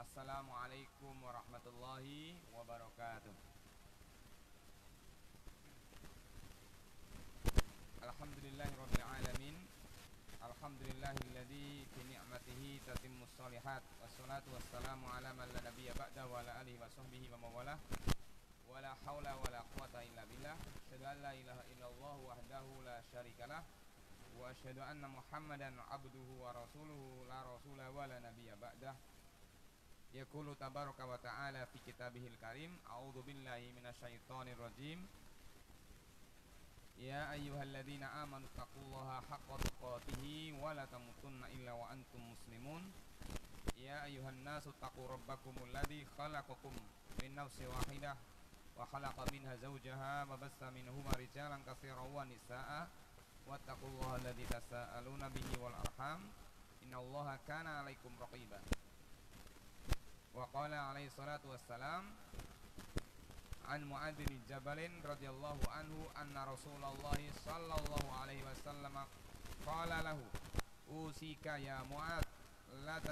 Assalamualaikum warahmatullahi wabarakatuh. Alhamdulillahirabbil alamin. Alhamdulillahilladzi bi ni'matihi tatimmus shalihat. Wassalatu wassalamu ala man la nabiyya ba'da wa ala alihi wa sahbihi wa mawalah. Wala haula wala quwata illa billah. Asyhadu an la ilaha illallah wahdahu la syarikalah. Wa asyhadu anna Muhammadan abduhu wa rasuluhu la rasula wa la nabiyya ba'dah. Yaqulu tabaraka wa ta'ala fi kitabihil karim. A'udzu billahi minasyaitonir rajim. Ya ayyuhalladzina amanu taqullaha haqqa tuqatih wa la tamutunna illa wa antum muslimun. Ya ayyuhan nasu taqu rabbakumul ladzi khalaqakum min nafsin wahidah wa khalaqa minha zawjaha wa bassa minhuma rijalan katsiran wa nisaa'a wattaqullaha alladzi tasaaluna bihi wal arham innallaha kana 'alaikum raqiba. Wa qala alaihi salatu wassalam an Mu'adz bin Jabal radhiyallahu anhu anna Rasulullah sallallahu alaihi wasallam qala lahu usika ya Mu'adz la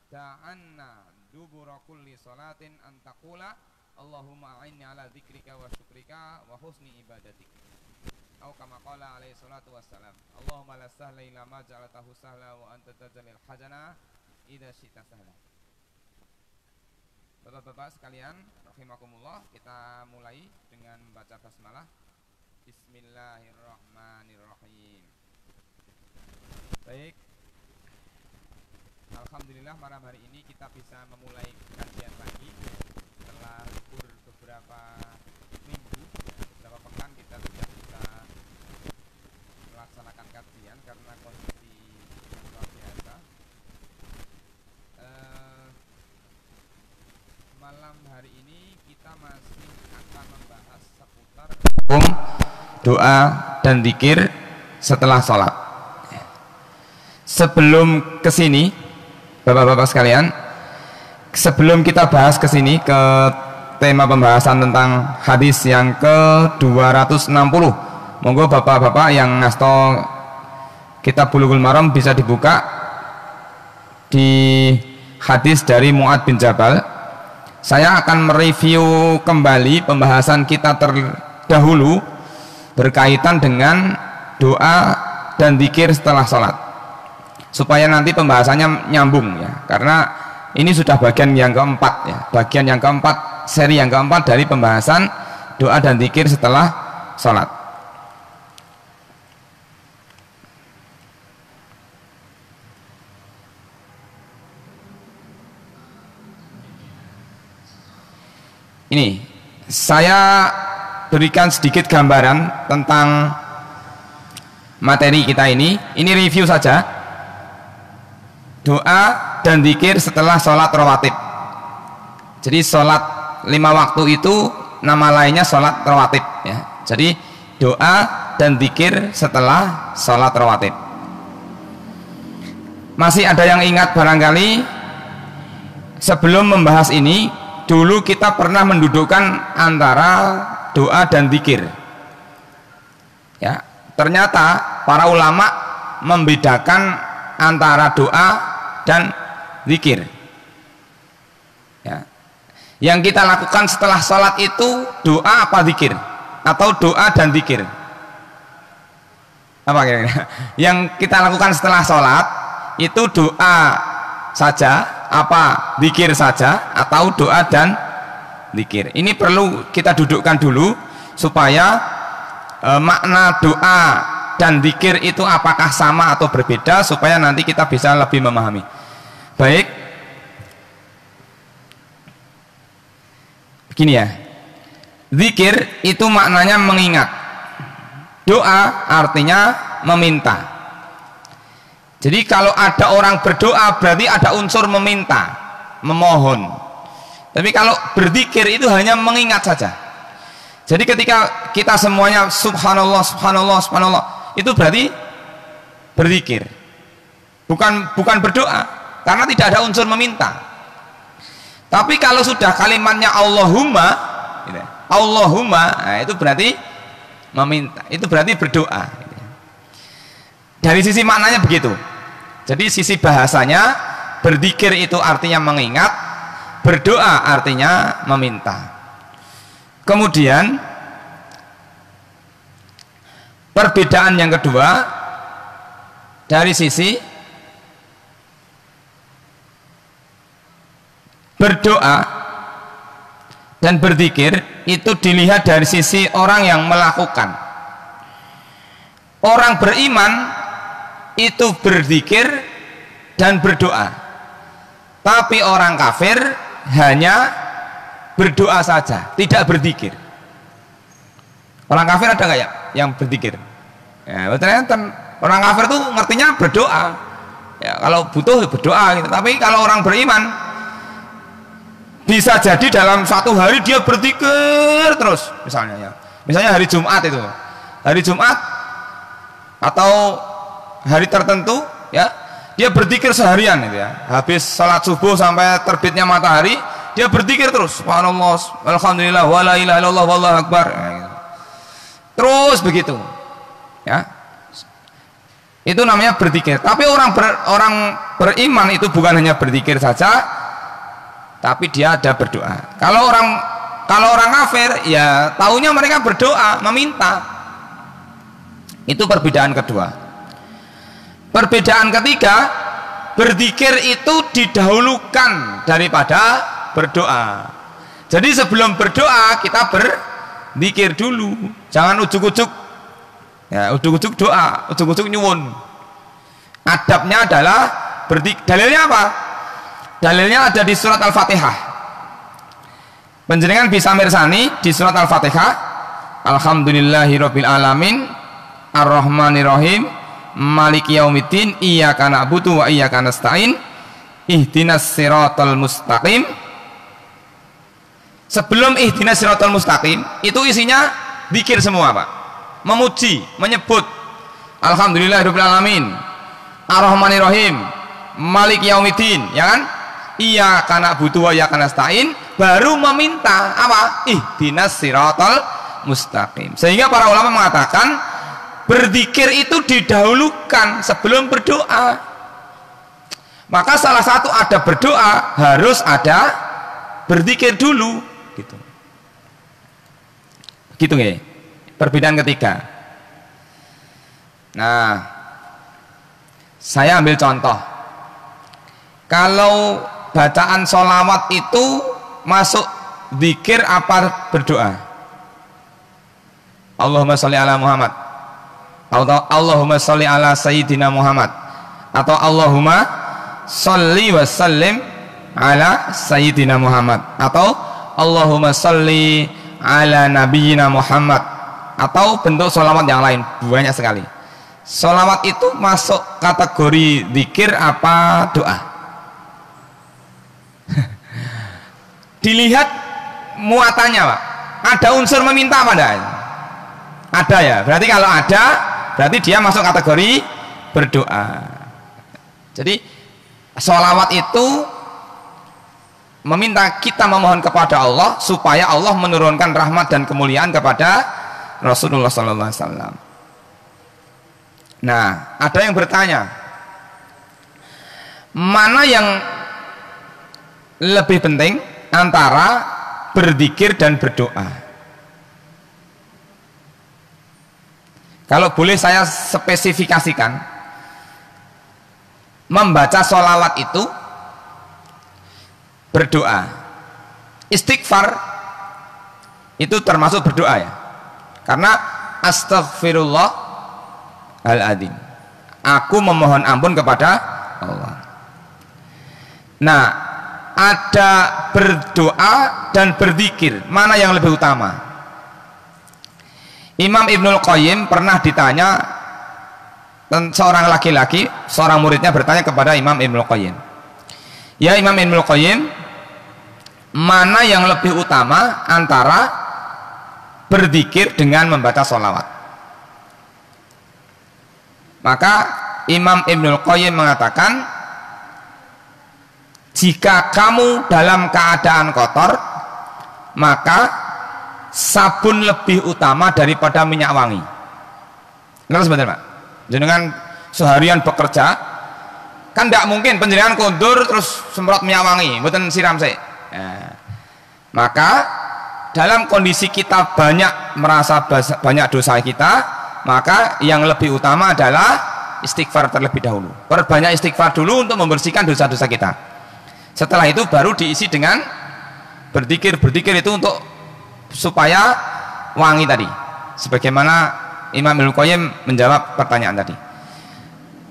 ta'anna dubura kulli salatin an taqula Allahumma a'inni ala dzikrika wa syukrika wa husni ibadatik. Atau kama qala alaihi salatu wassalam Allahumma la sahla illa ma ja'altahu sahla wa anta taj'alul hazana idza syi'ta sahla. Bapak-bapak sekalian, rahimakumullah, kita mulai dengan membaca basmalah. Bismillahirrahmanirrahim. Baik. Alhamdulillah malam hari ini kita bisa memulai kajian lagi setelah libur beberapa minggu, beberapa pekan kita sudah bisa melaksanakan kajian karena kondisi yang luar biasa. Malam hari ini kita masih akan membahas seputar doa dan zikir setelah sholat. Sebelum kesini, bapak-bapak sekalian, sebelum kita bahas kesini ke tema pembahasan tentang hadis yang ke-260, monggo bapak-bapak yang ngasto kitab Bulughul Maram bisa dibuka di hadis dari Mu'adz bin Jabal. Saya akan mereview kembali pembahasan kita terdahulu berkaitan dengan doa dan zikir setelah sholat, supaya nanti pembahasannya nyambung ya, karena ini sudah bagian yang keempat ya, bagian yang keempat, seri yang keempat dari pembahasan doa dan zikir setelah sholat. Ini saya berikan sedikit gambaran tentang materi kita ini. Ini review saja. Doa dan zikir setelah sholat rawatib. Jadi sholat 5 waktu itu nama lainnya sholat rawatib ya. Jadi doa dan zikir setelah sholat rawatib. Masih ada yang ingat barangkali sebelum membahas ini, dulu kita pernah mendudukkan antara doa dan zikir ya. Ternyata para ulama membedakan antara doa dan zikir ya. Yang kita lakukan setelah sholat itu doa apa zikir, atau doa dan zikir apa kira-kira? Yang kita lakukan setelah sholat itu doa saja, apa zikir saja, atau doa dan zikir? Ini perlu kita dudukkan dulu supaya makna doa dan zikir itu apakah sama atau berbeda, supaya nanti kita bisa lebih memahami. Baik, begini ya, zikir itu maknanya mengingat, doa artinya meminta. Jadi kalau ada orang berdoa berarti ada unsur meminta, memohon. Tapi kalau berzikir itu hanya mengingat saja. Jadi ketika kita semuanya subhanallah, subhanallah, subhanallah, itu berarti berzikir. Bukan berdoa, karena tidak ada unsur meminta. Tapi kalau sudah kalimatnya Allahumma, gitu, Allahumma, nah itu berarti meminta, itu berarti berdoa. Dari sisi maknanya begitu. Jadi sisi bahasanya berzikir itu artinya mengingat, berdoa artinya meminta. Kemudian perbedaan yang kedua dari sisi berdoa dan berzikir itu dilihat dari sisi orang yang melakukan. Orang beriman itu berzikir dan berdoa, tapi orang kafir hanya berdoa saja, tidak berzikir. Orang kafir ada nggak ya yang berzikir? Ya, ternyata orang kafir tuh ngertinya berdoa. Ya, kalau butuh berdoa gitu. Tapi kalau orang beriman bisa jadi dalam satu hari dia berzikir terus, misalnya ya. Misalnya hari Jumat itu. Hari Jumat atau hari tertentu ya, dia berzikir seharian gitu ya. Habis sholat subuh sampai terbitnya matahari, dia berzikir terus, subhanallah, alhamdulillah, wala ilaha illallah, wallahu akbar. Terus begitu. Ya. Itu namanya berzikir. Tapi orang beriman itu bukan hanya berzikir saja, tapi dia ada berdoa. Kalau orang kafir ya taunya mereka berdoa, meminta. Itu perbedaan kedua. Perbedaan ketiga, berzikir itu didahulukan daripada berdoa. Jadi sebelum berdoa kita berzikir dulu. Jangan ujuk-ujuk ya, ujuk-ujuk doa, ujuk-ujuk nyuwun. Adabnya adalah berzikir. Dalilnya apa? Dalilnya ada di surat Al-Fatihah. Panjenengan bisa mirsani di surat Al-Fatihah. Alhamdulillahirabbil alamin, Ar-Rahmanirrahim, Maliki yaumiddin, iyyaka na'budu wa iyyaka nasta'in, ihdinas siratal mustaqim. Sebelum ihdinas siratal mustaqim itu isinya zikir semua, Pak. Memuji, menyebut Alhamdulillahirabbil alamin, Ar-Rahmanirrahim, Maliki yaumiddin, ya kan? Iyyaka na'budu wa iyyaka nasta'in, baru meminta apa? Ihdinas siratal mustaqim. Sehingga para ulama mengatakan berzikir itu didahulukan sebelum berdoa. Maka salah satu ada berdoa, harus ada berzikir dulu gitu. Gitu nggih. Perbedaan ketiga. Nah, saya ambil contoh. Kalau bacaan sholawat itu masuk zikir apa berdoa? Allahumma sholli ala Muhammad, atau Allahumma sholli ala Sayyidina Muhammad, atau Allahumma sholli wa sallim ala Sayyidina Muhammad, atau Allahumma sholli ala Nabiyyina Muhammad, atau bentuk sholawat yang lain. Banyak sekali. Sholawat itu masuk kategori zikir apa doa? Dilihat muatannya, Pak. Ada unsur meminta apa enggak? Ada ya. Berarti kalau ada, berarti dia masuk kategori berdoa. Jadi sholawat itu meminta kita memohon kepada Allah supaya Allah menurunkan rahmat dan kemuliaan kepada Rasulullah sallallahu alaihi wasallam. Nah, ada yang bertanya, mana yang lebih penting antara berzikir dan berdoa? Kalau boleh saya spesifikasikan, membaca sholawat itu berdoa, istighfar itu termasuk berdoa ya, karena astaghfirullah al-adzim, aku memohon ampun kepada Allah. Nah, ada berdoa dan berzikir, mana yang lebih utama? Imam Ibnul Qayyim pernah ditanya, seorang laki-laki, seorang muridnya bertanya kepada Imam Ibnul Qayyim, ya Imam Ibnul Qayyim, mana yang lebih utama antara berzikir dengan membaca sholawat? Maka Imam Ibnul Qayyim mengatakan, jika kamu dalam keadaan kotor, maka sabun lebih utama daripada minyak wangi. Nah, sebentar, Pak. Jenengan seharian bekerja, Kan tidak mungkin panjenengan kondur terus semprot minyak wangi, mboten siram sik. Nah, maka dalam kondisi kita banyak merasa banyak dosa kita, maka yang lebih utama adalah istighfar terlebih dahulu. Perbanyak istighfar dulu untuk membersihkan dosa-dosa kita. Setelah itu baru diisi dengan berzikir itu untuk supaya wangi tadi. Sebagaimana Imam Ibnu Qayyim menjawab pertanyaan tadi.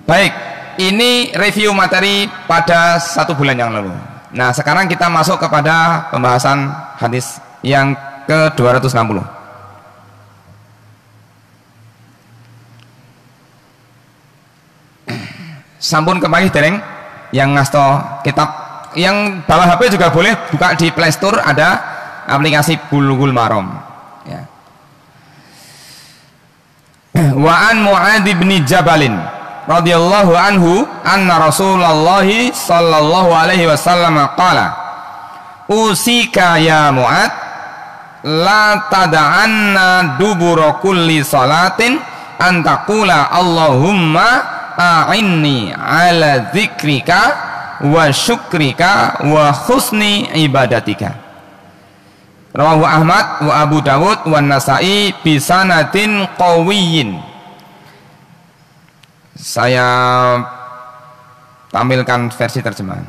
Baik, ini review materi pada 1 bulan yang lalu. Nah, sekarang kita masuk kepada pembahasan hadis yang ke-260. Sampun kembali dereng yang ngasto kitab, yang bawa HP juga boleh buka di Play Store, ada aplikasi Bulughul Maram ya. Wa an Mu'adz bin Jabalin radhiyallahu anhu anna Rasulullah sallallahu alaihi wasallam qala usika ya Mu'adz la tada'anna dubura kulli salatin an taqula Allahumma a'inni ala dzikrika wa syukrika wa husni ibadatika. Rawahu Ahmad wa Abu Dawud wa Nasa'i bisanadin qawiyyin. Saya tampilkan versi terjemahan.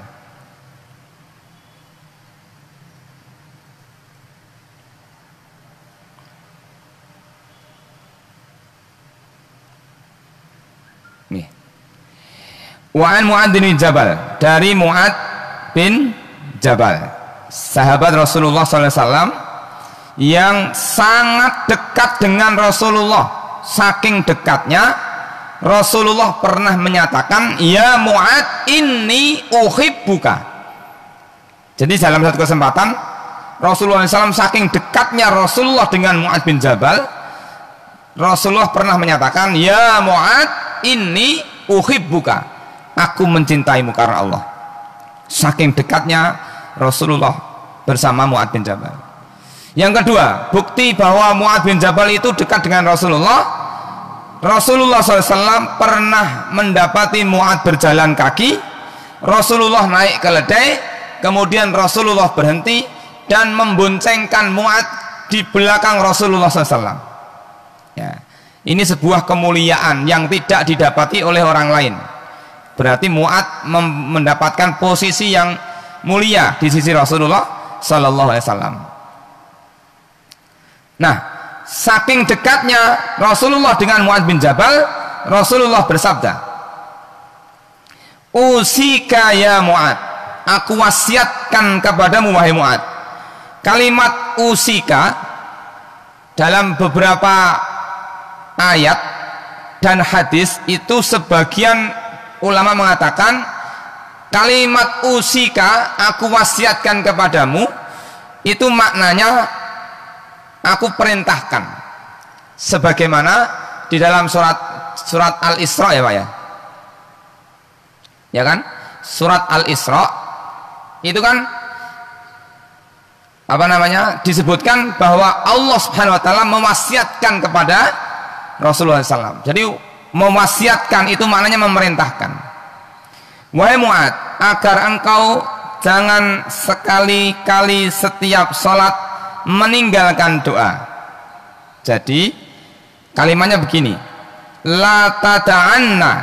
Nih. Wa an Mu'adz bin Jabal, dari Mu'adz bin Jabal, sahabat Rasulullah SAW yang sangat dekat dengan Rasulullah. Saking dekatnya Rasulullah pernah menyatakan, ya Mu'adz inni uhibbuka. Jadi dalam satu kesempatan Rasulullah SAW, saking dekatnya Rasulullah dengan Mu'adz bin Jabal, Rasulullah pernah menyatakan, ya Mu'adz inni uhibbuka, aku mencintaimu karena Allah. Saking dekatnya Rasulullah bersama Mu'adz bin Jabal. Yang kedua, bukti bahwa Mu'adz bin Jabal itu dekat dengan Rasulullah. Rasulullah SAW pernah mendapati Mu'adz berjalan kaki. Rasulullah naik keledai, kemudian Rasulullah berhenti dan memboncengkan Mu'adz di belakang Rasulullah SAW. Ya, ini sebuah kemuliaan yang tidak didapati oleh orang lain. Berarti Mu'adz mendapatkan posisi yang mulia di sisi Rasulullah Sallallahu Alaihi Wasallam. Nah, saking dekatnya Rasulullah dengan Mu'adz bin Jabal, Rasulullah bersabda, usika ya Mu'adz, aku wasiatkan kepadamu wahai Mu'adz. Kalimat usika dalam beberapa ayat dan hadis itu sebagian ulama mengatakan kalimat usika, aku wasiatkan kepadamu, itu maknanya aku perintahkan, sebagaimana di dalam surat Al-Isra ya Pak ya. Ya kan? Surat Al-Isra itu kan apa namanya? Disebutkan bahwa Allah Subhanahu wa taala mewasiatkan kepada Rasulullah SAW. Jadi mewasiatkan itu maknanya memerintahkan. Wahai Mu'adz, agar engkau jangan sekali-kali setiap sholat meninggalkan doa. Jadi kalimatnya begini, la tada'anna,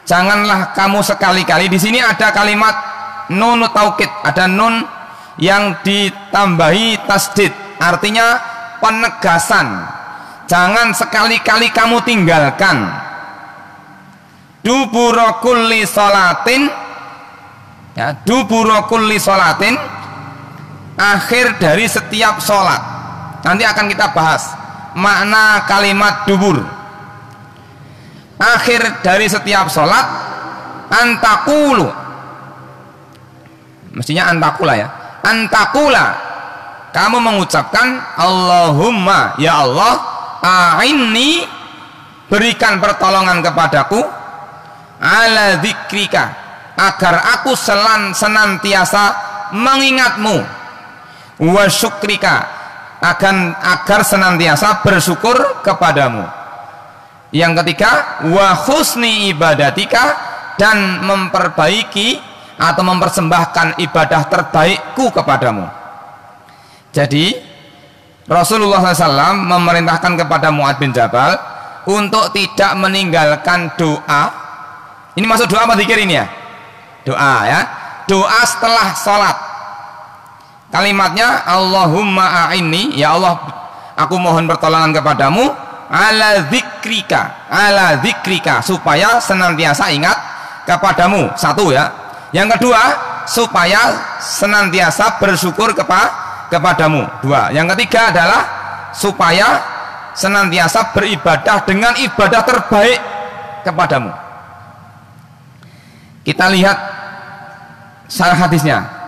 janganlah kamu sekali-kali. Di sini ada kalimat nun taukid, ada nun yang ditambahi tasdid, artinya penegasan. Jangan sekali-kali kamu tinggalkan. Dubura kulli sholatin, ya, dubura kulli sholatin, akhir dari setiap sholat. Nanti akan kita bahas makna kalimat dubur. Akhir dari setiap sholat, antakulu, mestinya antakula ya, antakula, kamu mengucapkan Allahumma, ya Allah, a'inni, berikan pertolongan kepadaku, ala dzikrika, agar aku senantiasa mengingatmu, wa syukrika, agar senantiasa bersyukur kepadamu. Yang ketiga, wa husni ibadatika, dan memperbaiki atau mempersembahkan ibadah terbaikku kepadamu. Jadi Rasulullah SAW memerintahkan kepada Mu'adz bin Jabal untuk tidak meninggalkan doa. Ini masuk doa apa zikir ini ya? Doa ya. Doa setelah sholat. Kalimatnya Allahumma a'inni, ya Allah aku mohon pertolongan kepadamu ala zikrika, supaya senantiasa ingat kepadamu. Satu ya. Yang kedua, supaya senantiasa bersyukur kepadamu. Dua. Yang ketiga adalah supaya senantiasa beribadah dengan ibadah terbaik kepadamu. Kita lihat syarah hadisnya.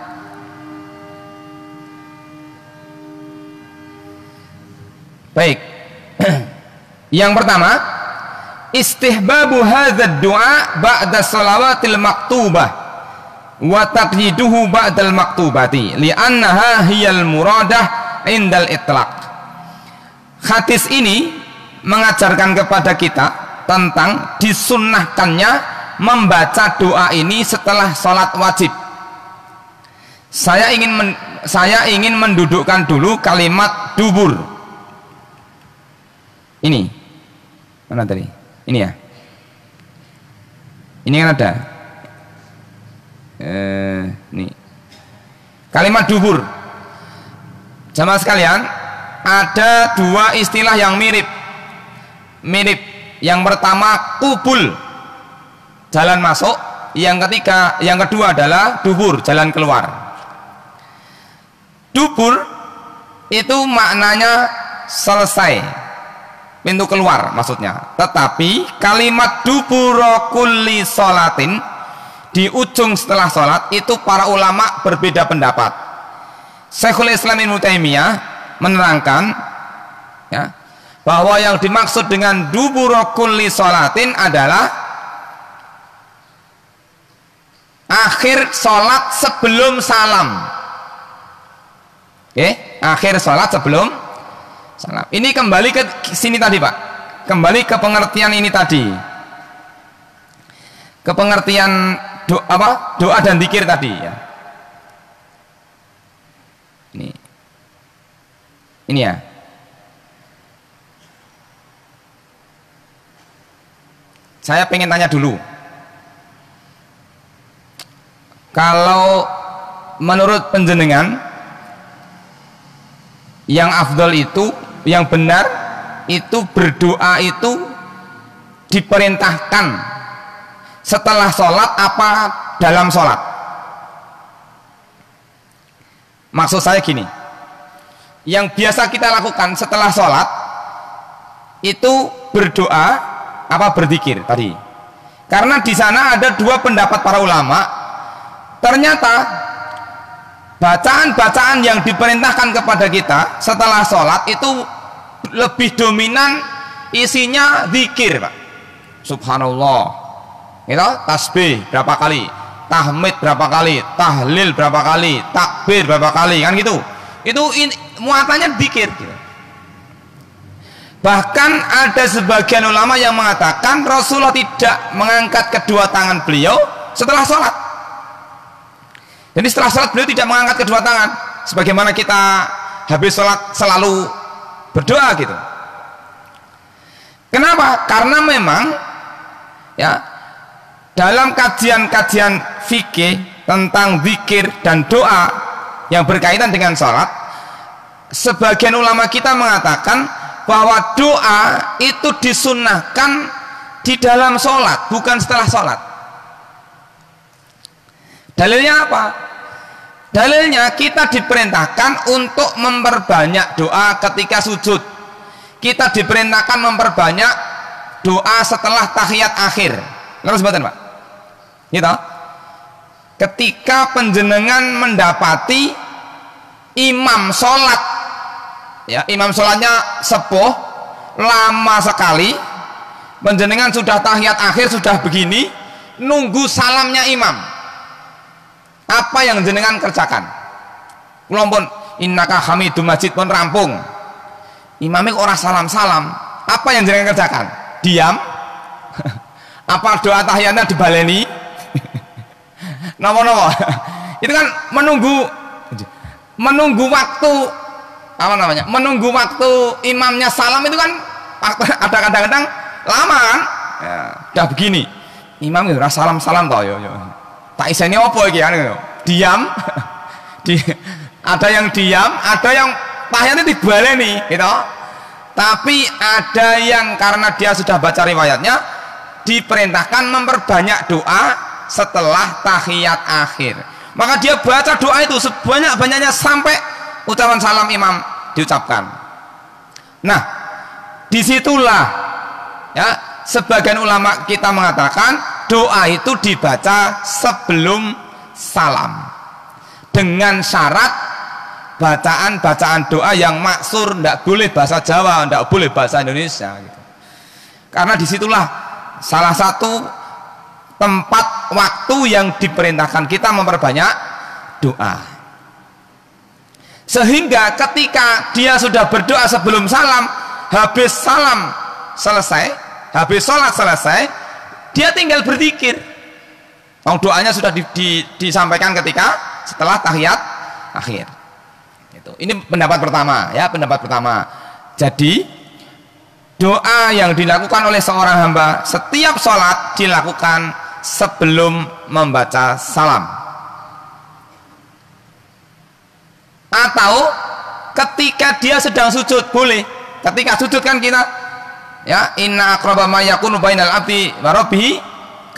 Baik. Yang pertama, istihbabu hadzal du'a ba'da shalawatil maktubah wa taqyiduhu ba'dal maktubati li'annaha hiyal muradah indal itlaq. Hadis ini mengajarkan kepada kita tentang disunnahkannya membaca doa ini setelah sholat wajib. Saya ingin mendudukkan dulu kalimat dubur. Ini mana tadi? Ini ya. Ini kan ada. Nih. Kalimat dubur. Jamaah sekalian, ada dua istilah yang mirip. Yang pertama kubul, jalan masuk. Yang kedua adalah dubur, jalan keluar. Dubur itu maknanya selesai, pintu keluar maksudnya. Tetapi kalimat dubura kulli sholatin, di ujung setelah sholat, itu para ulama berbeda pendapat. Syekhul Islam Ibnu Taimiyah menerangkan ya, bahwa yang dimaksud dengan dubura kulli sholatin adalah akhir sholat sebelum salam. Oke, akhir sholat sebelum salam. Ini kembali ke sini tadi Pak, kembali ke pengertian ini tadi, ke pengertian doa dan zikir tadi ya. Ini ya. Saya pengen tanya dulu, kalau menurut penjenengan yang afdol itu, yang benar itu, berdoa itu diperintahkan setelah sholat apa dalam sholat? Maksud saya gini, yang biasa kita lakukan setelah sholat itu berdoa apa berzikir tadi? Karena di sana ada dua pendapat para ulama. Ternyata bacaan-bacaan yang diperintahkan kepada kita setelah sholat itu lebih dominan isinya zikir Pak. Subhanallah, itu tasbih berapa kali, tahmid berapa kali, tahlil berapa kali, takbir berapa kali, kan gitu. Itu muatannya zikir gitu. Bahkan ada sebagian ulama yang mengatakan Rasulullah tidak mengangkat kedua tangan beliau setelah sholat. Jadi setelah sholat beliau tidak mengangkat kedua tangan, sebagaimana kita habis sholat selalu berdoa gitu. Kenapa? Karena memang ya, dalam kajian-kajian fikih tentang zikir dan doa yang berkaitan dengan sholat, sebagian ulama kita mengatakan bahwa doa itu disunnahkan di dalam sholat, bukan setelah sholat. Dalilnya apa? Dalilnya kita diperintahkan untuk memperbanyak doa ketika sujud. Kita diperintahkan memperbanyak doa setelah tahiyat akhir. Lalu sebutan Pak, gitu. Ketika penjenengan mendapati imam sholat, ya, imam sholatnya sepuh, lama sekali, penjenengan sudah tahiyat akhir, sudah begini, nunggu salamnya imam. Apa yang jenengan kerjakan? Kulompon innaka hamidum majid pun rampung, imamnya orang salam-salam. Apa yang jenengan kerjakan? Diam? Apa doa tahiyatnya dibaleni? Napa-napa? Itu kan menunggu waktu apa namanya? Menunggu waktu imamnya salam itu kan ada kadang-kadang lama kan? Ya, udah begini. Imam itu salam-salam toh yo. Tak iseni apa iki kan? Diam. Ada yang diam, ada yang tahiyatnya dibaleni gitu. Tapi ada yang karena dia sudah baca riwayatnya diperintahkan memperbanyak doa setelah tahiyat akhir. Maka dia baca doa itu sebanyak-banyaknya sampai ucapan salam imam diucapkan. Nah, disitulah ya sebagian ulama kita mengatakan doa itu dibaca sebelum salam dengan syarat bacaan doa yang maksur, tidak boleh bahasa Jawa, tidak boleh bahasa Indonesia gitu. Karena disitulah salah satu tempat waktu yang diperintahkan kita memperbanyak doa, sehingga ketika dia sudah berdoa sebelum salam, habis salam selesai, habis sholat selesai, dia tinggal berzikir. Doanya sudah disampaikan ketika setelah tahiyat akhir. Ini pendapat pertama ya, pendapat pertama. Jadi doa yang dilakukan oleh seorang hamba setiap sholat dilakukan sebelum membaca salam, atau ketika dia sedang sujud boleh. Ketika sujud kan kita ya, inna aqraba ma yakunu bainal abdi wa rabbih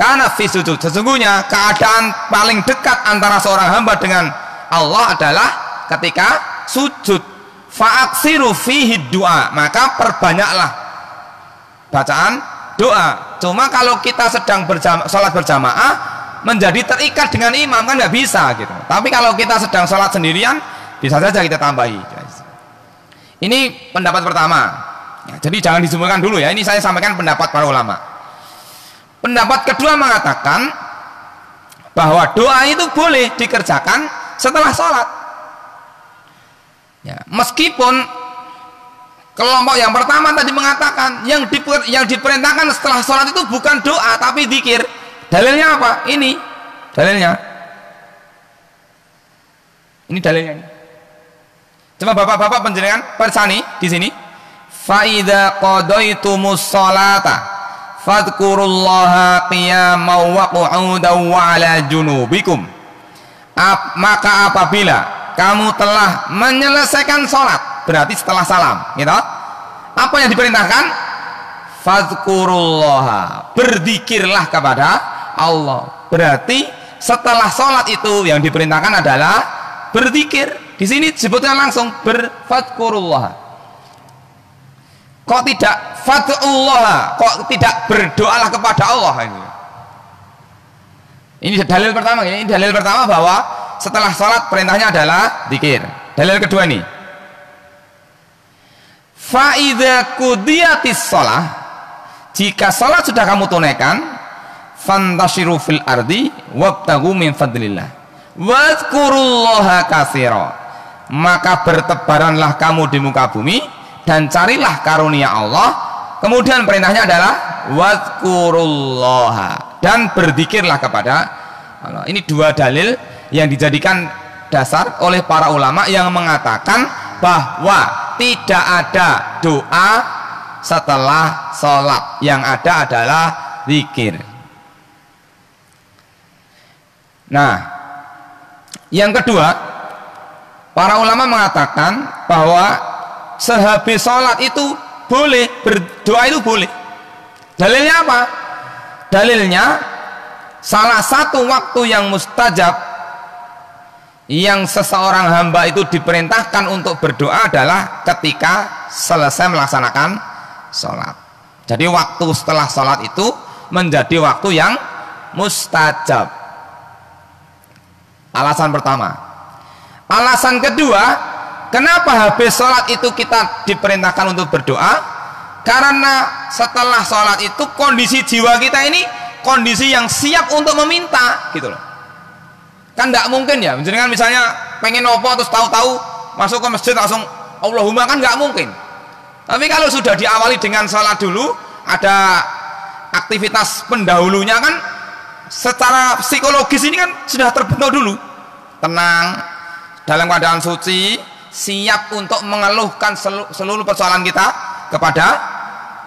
kana fi sujud. Sesungguhnya keadaan paling dekat antara seorang hamba dengan Allah adalah ketika sujud. Fa'aksiru fihi doa, maka perbanyaklah bacaan doa. Cuma kalau kita sedang sholat berjamaah menjadi terikat dengan imam kan nggak bisa gitu. Tapi kalau kita sedang sholat sendirian bisa saja kita tambahi. Ini pendapat pertama ya, jadi jangan disimpulkan dulu ya, ini saya sampaikan pendapat para ulama. Pendapat kedua mengatakan bahwa doa itu boleh dikerjakan setelah sholat ya, meskipun kelompok yang pertama tadi mengatakan yang diperintahkan setelah sholat itu bukan doa tapi zikir. Dalilnya apa? Ini dalilnya. Ini dalilnya. Coba bapak-bapak penjenengan persani di sini. Fa idza qadaitumus sholata fadhkurullaha qiyaman wa qu'udan wa 'ala junubikum. Maka apabila kamu telah menyelesaikan sholat, berarti setelah salam gitu, apa yang diperintahkan? Fadhkurullaha, berzikirlah kepada Allah. Berarti setelah sholat itu yang diperintahkan adalah berzikir. Di sini disebutkan langsung berfadhkurullaha. Kok tidak fad'ullaha? Kok tidak berdoalah kepada Allah ini? Ini dalil pertama ya. Ini dalil pertama bahwa setelah sholat perintahnya adalah zikir. Dalil kedua nih, fa idza qudiyatis shalah, jika sholat sudah kamu tunaikan, fantashiru fil ardi wabtaghu min fadlillah wadhkurullaha katsira, maka bertebaranlah kamu di muka bumi dan carilah karunia Allah. Kemudian perintahnya adalah wadhkurullaha, dan berzikirlah kepada Allah. Ini dua dalil yang dijadikan dasar oleh para ulama yang mengatakan bahwa tidak ada doa setelah sholat, yang ada adalah zikir. Nah, yang kedua, para ulama mengatakan bahwa sehabis sholat itu boleh berdoa, itu boleh. Dalilnya apa? Dalilnya salah satu waktu yang mustajab yang seseorang hamba itu diperintahkan untuk berdoa adalah ketika selesai melaksanakan sholat. Jadi waktu setelah sholat itu menjadi waktu yang mustajab. Alasan pertama. Alasan kedua, kenapa habis sholat itu kita diperintahkan untuk berdoa? Karena setelah sholat itu kondisi jiwa kita ini kondisi yang siap untuk meminta gitu loh. Kan tidak mungkin ya, misalnya pengen opo terus tahu-tahu masuk ke masjid langsung Allahumma, kan nggak mungkin. Tapi kalau sudah diawali dengan sholat dulu, ada aktivitas pendahulunya kan secara psikologis ini kan sudah terbentuk dulu, tenang dalam keadaan suci, siap untuk mengeluhkan seluruh persoalan kita kepada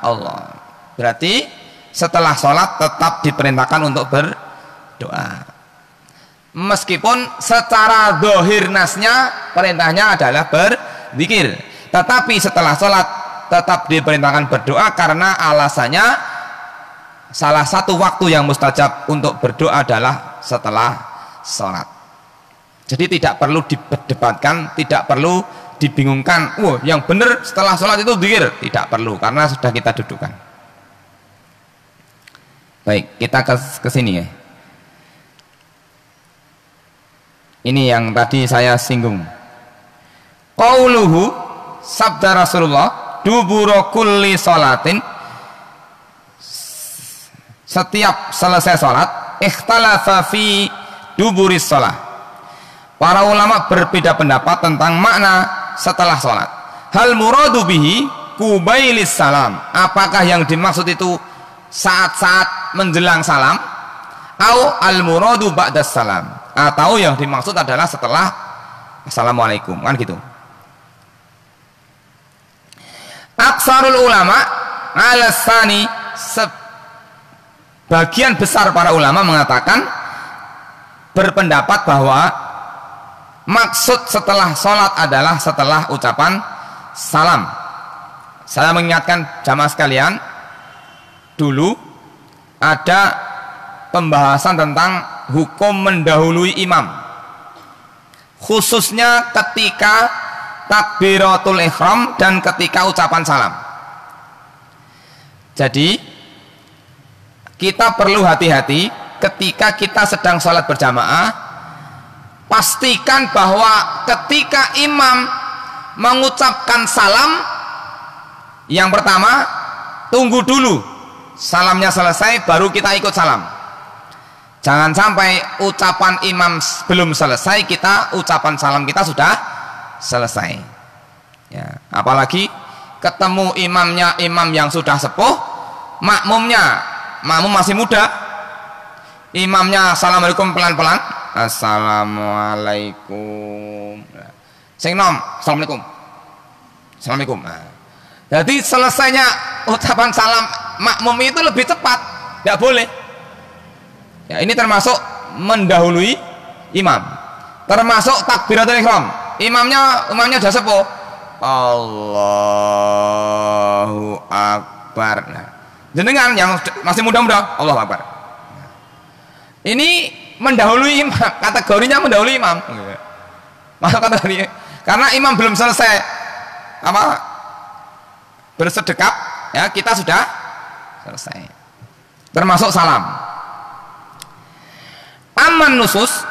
Allah. Berarti setelah sholat tetap diperintahkan untuk berdoa, meskipun secara zahir nasnya perintahnya adalah berzikir, tetapi setelah sholat tetap diperintahkan berdoa karena alasannya salah satu waktu yang mustajab untuk berdoa adalah setelah sholat. Jadi tidak perlu diperdebatkan, tidak perlu dibingungkan, wah yang benar setelah sholat itu zikir, tidak perlu karena sudah kita dudukkan. Baik, kita ke sini ya. Ini yang tadi saya singgung. Qauluhu, sabda Rasulullah, dubura kulli sholatin, setiap selesai sholat, ikhtalafa fi duburis sholat. Para ulama berbeda pendapat tentang makna setelah sholat. Hal muradu bihi kubailis salam, apakah yang dimaksud itu saat-saat menjelang salam, au al muradu ba'das salam, atau yang dimaksud adalah setelah assalamualaikum, kan gitu. Aksarul ulama ala tsani, sebagian besar para ulama mengatakan, berpendapat bahwa maksud setelah sholat adalah setelah ucapan salam. Saya mengingatkan jamaah sekalian, dulu ada pembahasan tentang hukum mendahului imam, khususnya ketika takbiratul ihram dan ketika ucapan salam. Jadi kita perlu hati-hati ketika kita sedang sholat berjamaah. Pastikan bahwa ketika imam mengucapkan salam, yang pertama tunggu dulu salamnya selesai baru kita ikut salam. Jangan sampai ucapan imam belum selesai ucapan salam kita sudah selesai ya. Apalagi ketemu imamnya imam yang sudah sepuh, makmum masih muda, imamnya assalamualaikum pelan-pelan, assalamualaikum, sing nom assalamualaikum, assalamualaikum. Nah, jadi selesainya ucapan salam makmum itu lebih cepat, tidak boleh ya. Ini termasuk mendahului imam, termasuk takbiratul ihram. Imamnya sudah sepuh, Allahu Akbar. Nah, jenengan yang masih muda-muda, Allahu Akbar. Nah, ini mendahului imam, kategorinya mendahului imam. Masuk kategori, karena imam belum selesai bersedekap ya, kita sudah selesai, termasuk salam. Aman nusus,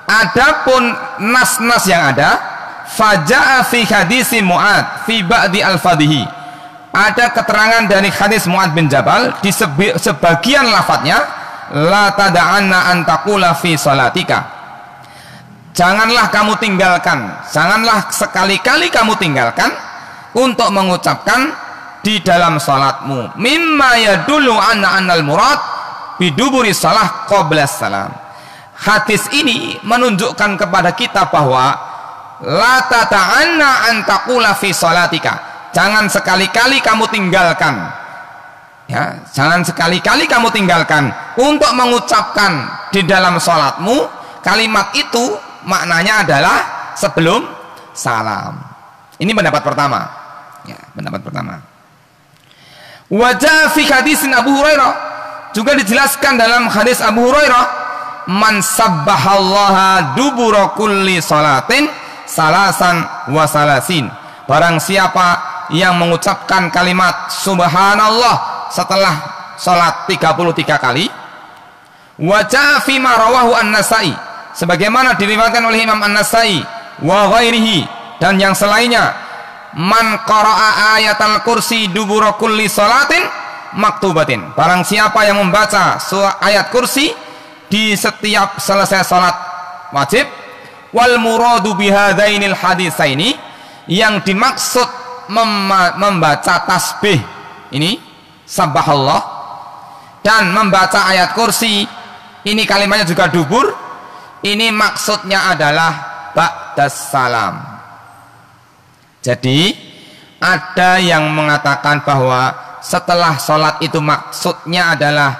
adapun nas-nas yang ada, faja'a fi hadisi Mu'ad fi ba'di al-fadhihi, ada keterangan dari hadis Mu'ad bin Jabal di sebagian lafadznya, la tada'anna antakula fi salatika, janganlah kamu tinggalkan, janganlah sekali-kali kamu tinggalkan untuk mengucapkan di dalam salatmu, mimma yadullu anna annal murad biduburi salah qabla salam. Hadis ini menunjukkan kepada kita bahwa la tata'anna antakula fi salatika, jangan sekali-kali kamu tinggalkan ya, jangan sekali-kali kamu tinggalkan untuk mengucapkan di dalam sholatmu kalimat itu, maknanya adalah sebelum salam. Ini pendapat pertama ya, pendapat pertama. Wajah fi hadisin Abu Hurairah, juga dijelaskan dalam hadis Abu Hurairah, man sabbahallaha dubura kulli salatin salasan wa salasin, barang siapa yang mengucapkan kalimat subhanallah setelah sholat 33 kali. Wajah fima rawahu an-Nasai, sebagaimana diriwayatkan oleh Imam An-Nasai wa ghairihi, dan yang selainnya, man qara'a ayatal kursi dubura kulli salatin maktubatin, barang siapa yang membaca ayat kursi di setiap selesai sholat wajib. Wal muradu bihadainil hadisaini, yang dimaksud membaca tasbih ini subhanallah dan membaca ayat kursi Ini kalimatnya juga dubur. Ini maksudnya adalah ba'das salam. Jadi ada yang mengatakan bahwa setelah sholat itu maksudnya adalah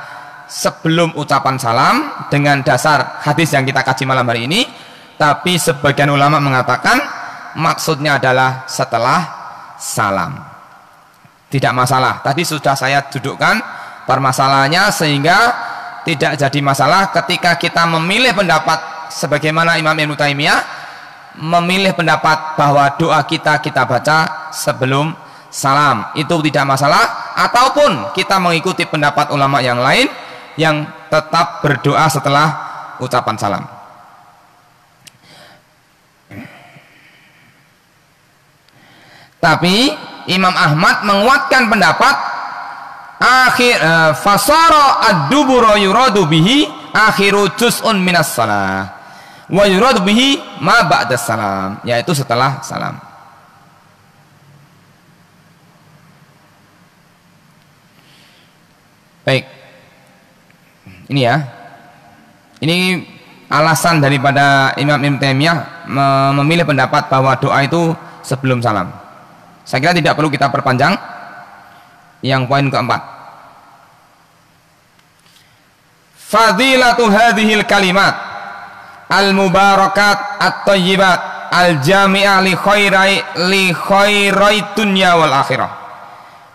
sebelum ucapan salam dengan dasar hadis yang kita kaji malam hari ini. Tapi sebagian ulama mengatakan maksudnya adalah setelah salam. Tidak masalah. Tadi sudah saya dudukkan permasalahannya sehingga tidak jadi masalah ketika kita memilih pendapat sebagaimana Imam Ibnu Taimiyah memilih pendapat bahwa doa kita baca sebelum salam, itu tidak masalah, ataupun kita mengikuti pendapat ulama yang lain yang tetap berdoa setelah ucapan salam. Tapi Imam Ahmad menguatkan pendapat akhir fasara ad-dubura yuradu bihi akhiru juz'un minas salah wa yuradu bihi ma ba'da salam, yaitu setelah salam. Baik, ini ya, ini alasan daripada Imam Ibnu Taimiyah memilih pendapat bahwa doa itu sebelum salam. Saya kira tidak perlu kita perpanjang. Yang poin keempat, fadilatu hadhil kalimat al-mubarakat at-thayyibat al-jami'ah li khairai dunya wal akhirah.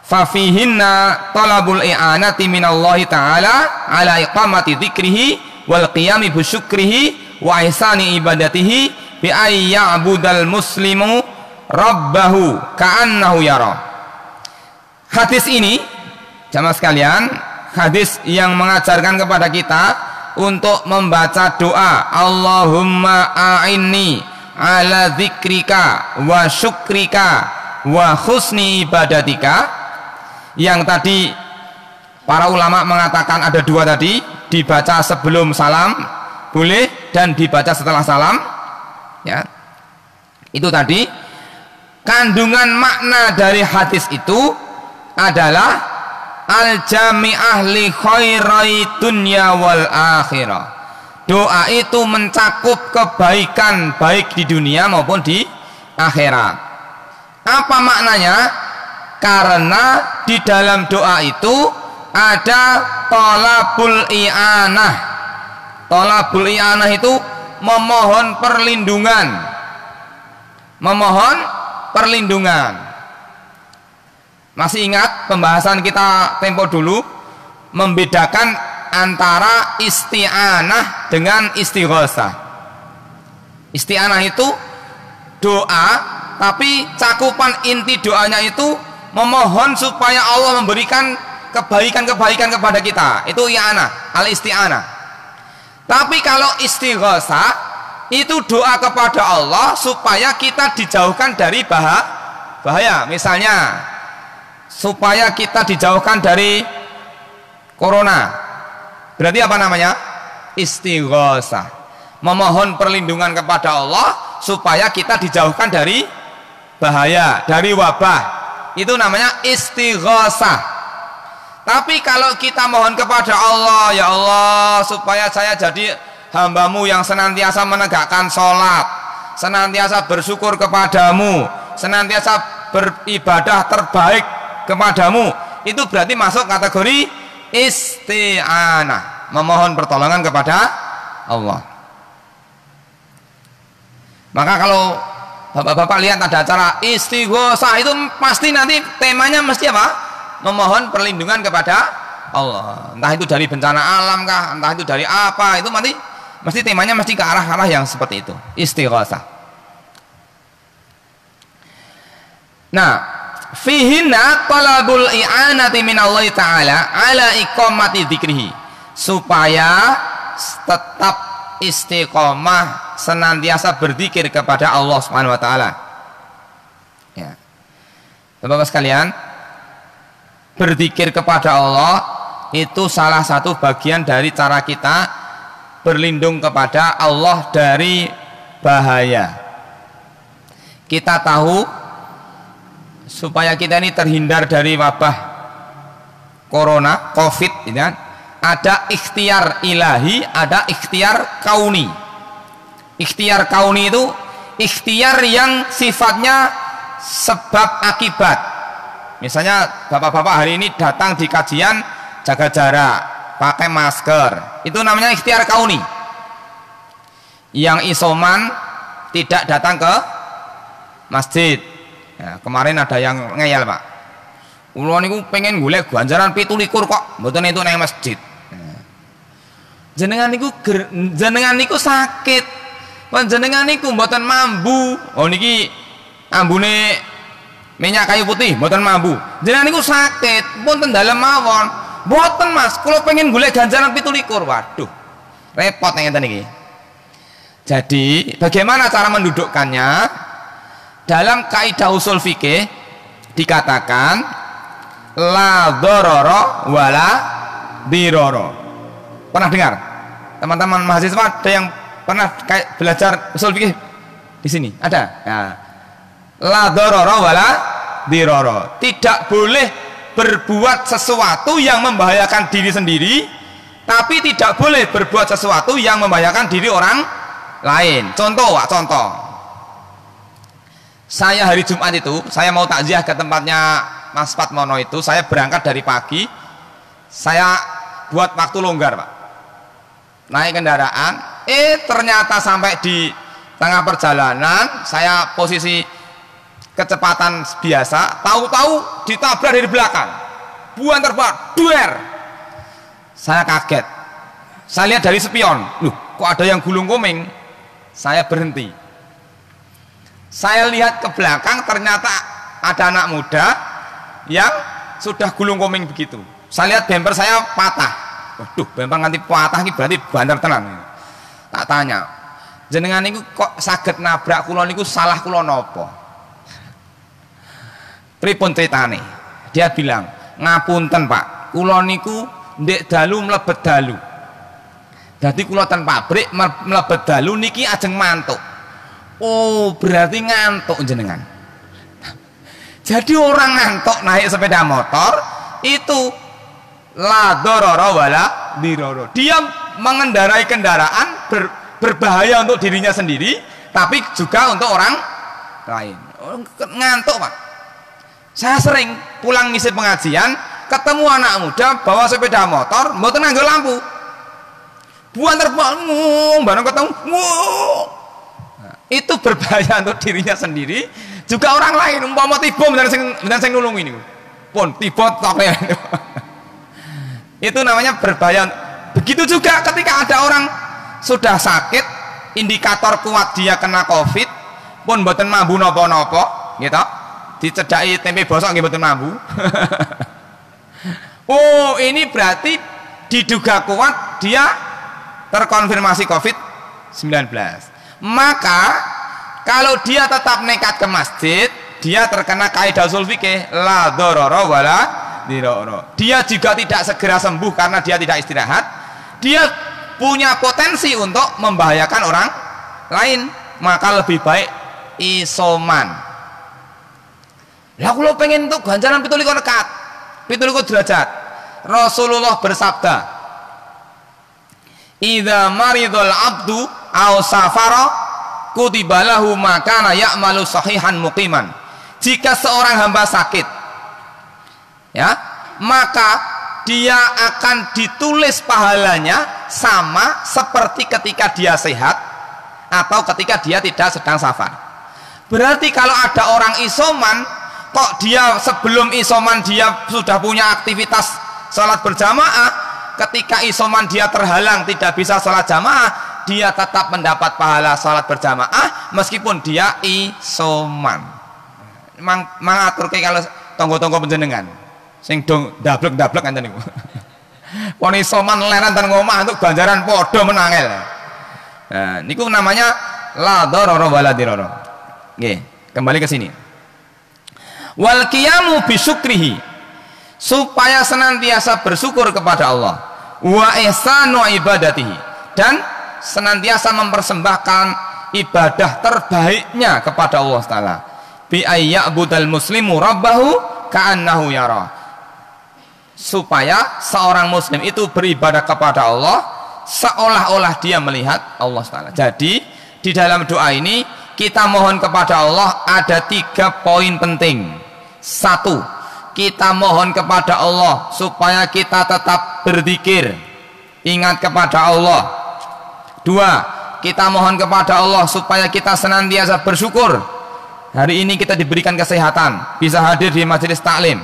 Fafihinna talabul i'anati minallahi ta'ala ala iqamati dzikrihi wal qiyami bisyukrihi wa ihsani ibadatihi bi ay ya'budal muslimu rabbahu ka'annahu yara. Hadis ini, jamaah sekalian, hadis yang mengajarkan kepada kita untuk membaca doa Allahumma a'inni ala dzikrika wa syukrika wa husni ibadatika, yang tadi para ulama mengatakan ada dua tadi, dibaca sebelum salam boleh dan dibaca setelah salam ya. Itu tadi kandungan makna dari hadis itu adalah al-jami'ah li khairai dunya wal akhirah. Doa itu mencakup kebaikan baik di dunia maupun di akhirat. Apa maknanya? Karena di dalam doa itu ada thalabul i'anah. Thalabul i'anah itu memohon perlindungan. Memohon perlindungan. Masih ingat pembahasan kita tempo dulu membedakan antara isti'anah dengan istighosah. Isti'anah itu doa, tapi cakupan inti doanya itu memohon supaya Allah memberikan kebaikan-kebaikan kepada kita. Itu i'anah, al-isti'anah. Tapi kalau istighosah itu doa kepada Allah supaya kita dijauhkan dari bahaya. Misalnya supaya kita dijauhkan dari corona. Berarti apa namanya? Istighosah. Memohon perlindungan kepada Allah supaya kita dijauhkan dari bahaya, dari wabah. Itu namanya istighosah. Tapi kalau kita mohon kepada Allah, ya Allah, supaya saya jadi hamba-Mu yang senantiasa menegakkan sholat, senantiasa bersyukur kepadamu, senantiasa beribadah terbaik kepadamu, itu berarti masuk kategori isti'anah, memohon pertolongan kepada Allah. Maka kalau bapak-bapak lihat ada acara istighosah, itu pasti nanti temanya mesti apa? Memohon perlindungan kepada Allah. Entah itu dari bencana alam kah, entah itu dari apa, itu mesti temanya mesti ke arah-arah yang seperti itu, istighosah. Nah, fihinna talabul i'anati minallahi ta'ala ala iqamati dzikrihi, supaya tetap istiqomah senantiasa berzikir kepada Allah Subhanahu wa taala. Ya. Bapak-bapak sekalian, berzikir kepada Allah itu salah satu bagian dari cara kita berlindung kepada Allah dari bahaya. Kita tahu supaya kita ini terhindar dari wabah corona, COVID, ya, ada ikhtiar ilahi, ada ikhtiar kauni. Ikhtiar kauni itu ikhtiar yang sifatnya sebab akibat. Misalnya bapak-bapak hari ini datang di kajian jaga jarak, pakai masker, itu namanya ikhtiar kauni. Yang isoman tidak datang ke masjid. Ya, kemarin ada yang ngeyel, Pak. Kula niku pengen golek ganjaran 17 kok, mboten itu nang masjid. Jenengan niku sakit. Panjenengan niku mboten mambu. Oh niki ambune minyak kayu putih mboten mambu. Jenengan niku sakit, pun ten dalem mawon. Mboten Mas, kula pengen golek ganjaran 17. Waduh. Repot ngeten niki. Jadi, bagaimana cara mendudukkannya? Dalam kaidah usul fikih dikatakan la dororo wala diroro. Pernah dengar? Teman-teman mahasiswa ada yang pernah belajar usul fikih di sini? Ada? Ya. La dororo wala diroro. Tidak boleh berbuat sesuatu yang membahayakan diri sendiri, tapi tidak boleh berbuat sesuatu yang membahayakan diri orang lain. Contoh, Pak, contoh. Saya hari Jumat itu, saya mau takziah ke tempatnya Mas Fatmono itu, saya berangkat dari pagi, saya buat waktu longgar, Pak. Naik kendaraan, ternyata sampai di tengah perjalanan, saya posisi kecepatan biasa, tahu-tahu ditabrak dari belakang, buan terbang, duer. Saya kaget, saya lihat dari spion, loh, kok ada yang gulung komeng. Saya berhenti. Saya lihat ke belakang, ternyata ada anak muda yang sudah gulung komeng begitu. Saya lihat bemper saya patah. Waduh, bemper nganti patah ini berarti bandar tenan. Tak tanya, jenengan niku kok saged nabrak kula niku salah kula napa? Pripun critane? Dia bilang, ngapunten Pak, kula niku ndek dalu mlebet dalu. Jadi kula ten pabrik mlebet dalu niki ajeng mantuk. Oh, berarti ngantuk jenengan. Jadi orang ngantuk naik sepeda motor itu la dororo wala diroro. Dia mengendarai kendaraan berbahaya untuk dirinya sendiri, tapi juga untuk orang lain. Ngantuk, Pak. Saya sering pulang ngisi pengajian, ketemu anak muda bawa sepeda motor, mboten nganggo lampu. Buan terbang, bareng ketemu, itu berbahaya untuk dirinya sendiri, juga orang lain. Umpama tiba benar sing nulung ini, pun tiba toknya. Itu namanya berbahaya. Begitu juga ketika ada orang sudah sakit, indikator kuat dia kena COVID, pun mboten mambu nopo-nopo, gitu. Dicedaki tempe bosok nggih mboten mambu. Oh, ini berarti diduga kuat dia terkonfirmasi COVID-19. Maka kalau dia tetap nekat ke masjid, dia terkena kaidah usul fikih la dororo wala diroro. Dia juga tidak segera sembuh karena dia tidak istirahat. Dia punya potensi untuk membahayakan orang lain. Maka lebih baik isoman. Lah kula pengen untuk ganjaran 17 rekat, 17 derajat. Rasulullah bersabda, idza maridul abdu aw safara kutiba lahu ma kana ya'malu sahihan muqiman. Jika seorang hamba sakit, ya, maka dia akan ditulis pahalanya sama seperti ketika dia sehat atau ketika dia tidak sedang safar. Berarti kalau ada orang isoman, kok dia sebelum isoman dia sudah punya aktivitas sholat berjamaah, ketika isoman dia terhalang tidak bisa sholat jamaah, dia tetap mendapat pahala sholat berjamaah meskipun dia isoman. Mangatur kayak kalau tonggo-tonggo penjenengan sing dong dablek-dablek enten niku. Pon isoman leran ten ngomah untuk ganjaran podo menangel. Nah, niku namanya la darara wala dirara. Nggih, kembali ke sini. Wal qiyamu bisyukrihi, supaya senantiasa bersyukur kepada Allah, wa ihsanu ibadatihi, dan senantiasa mempersembahkan ibadah terbaiknya kepada Allah Ta'ala. Bi ayya'budal muslimu rabbahu ka'annahu yara. supaya seorang muslim itu beribadah kepada Allah seolah-olah dia melihat Allah Ta'ala. Jadi di dalam doa ini kita mohon kepada Allah ada 3 poin penting. 1, kita mohon kepada Allah supaya kita tetap berzikir, ingat kepada Allah. 2, kita mohon kepada Allah supaya kita senantiasa bersyukur. Hari ini kita diberikan kesehatan, bisa hadir di majelis taklim,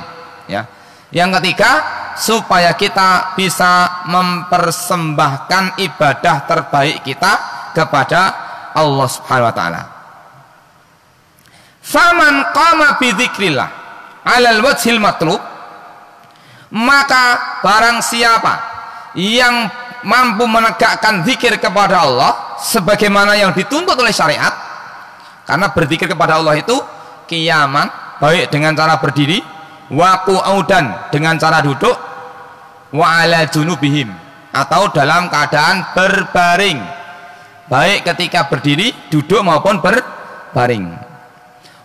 ya. Yang ketiga, supaya kita bisa mempersembahkan ibadah terbaik kita kepada Allah Subhanahu wa taala. Faman qama bi dzikrillah 'alal wajhil matlub, maka barang siapa yang mampu menegakkan zikir kepada Allah sebagaimana yang dituntut oleh syariat, karena berzikir kepada Allah itu qiyaman, baik dengan cara berdiri, wa qu'udan dengan cara duduk, wa 'ala junubihim atau dalam keadaan berbaring, baik ketika berdiri, duduk maupun berbaring.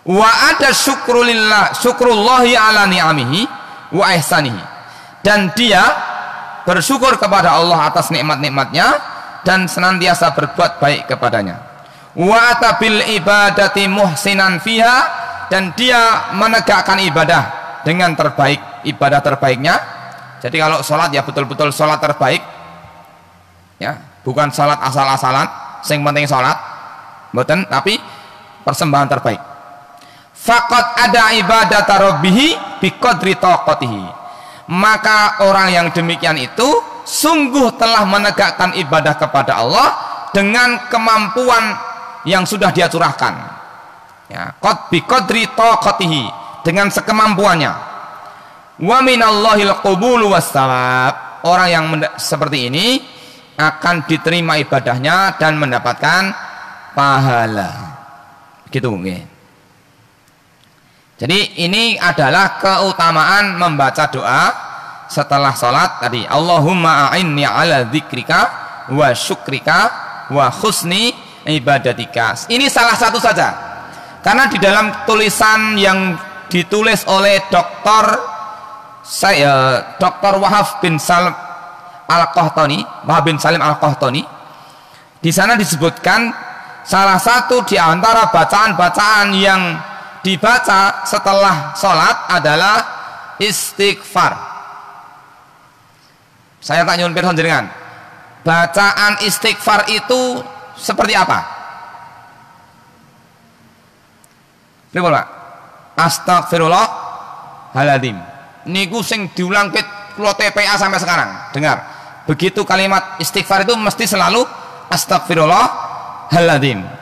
Wa ada syukrullahi ala ni'amihi wa ihsanihi, dan dia bersyukur kepada Allah atas nikmat-nikmatnya dan senantiasa berbuat baik kepadanya. Wa atabil ibadati muhsinan fiha, dan dia menegakkan ibadah dengan terbaik, ibadah terbaiknya. Jadi kalau sholat ya betul-betul sholat terbaik, ya, bukan sholat asal-asalan sing penting sholat, mboten, tapi persembahan terbaik. Faqad ada ibadat rabbihi biqadri taqatihi, maka orang yang demikian itu sungguh telah menegakkan ibadah kepada Allah dengan kemampuan yang sudah dia curahkan, ya, qad biqadri taqatihi, dengan sekemampuannya. Wa minallahil qabulu wassawab, orang yang seperti ini akan diterima ibadahnya dan mendapatkan pahala, gitu nggih. Jadi ini adalah keutamaan membaca doa setelah sholat tadi. Allahumma a'inni ala dzikrika wa syukrika wa husni ibadatika. Ini salah satu saja, karena di dalam tulisan yang ditulis oleh Dr. Wahab bin Salim Al-Qahtani, Wahab bin Salim Al-Qahtani, di sana disebutkan salah satu di antara bacaan-bacaan yang dibaca setelah sholat adalah istighfar. Saya tak nyuwun pirsa jenengan, bacaan istighfar itu seperti apa? Pripun, Pak? Astagfirullahaladzim. Niku sing diulang kula TPA sampai sekarang. Dengar, begitu kalimat istighfar itu mesti selalu astagfirullahaladzim.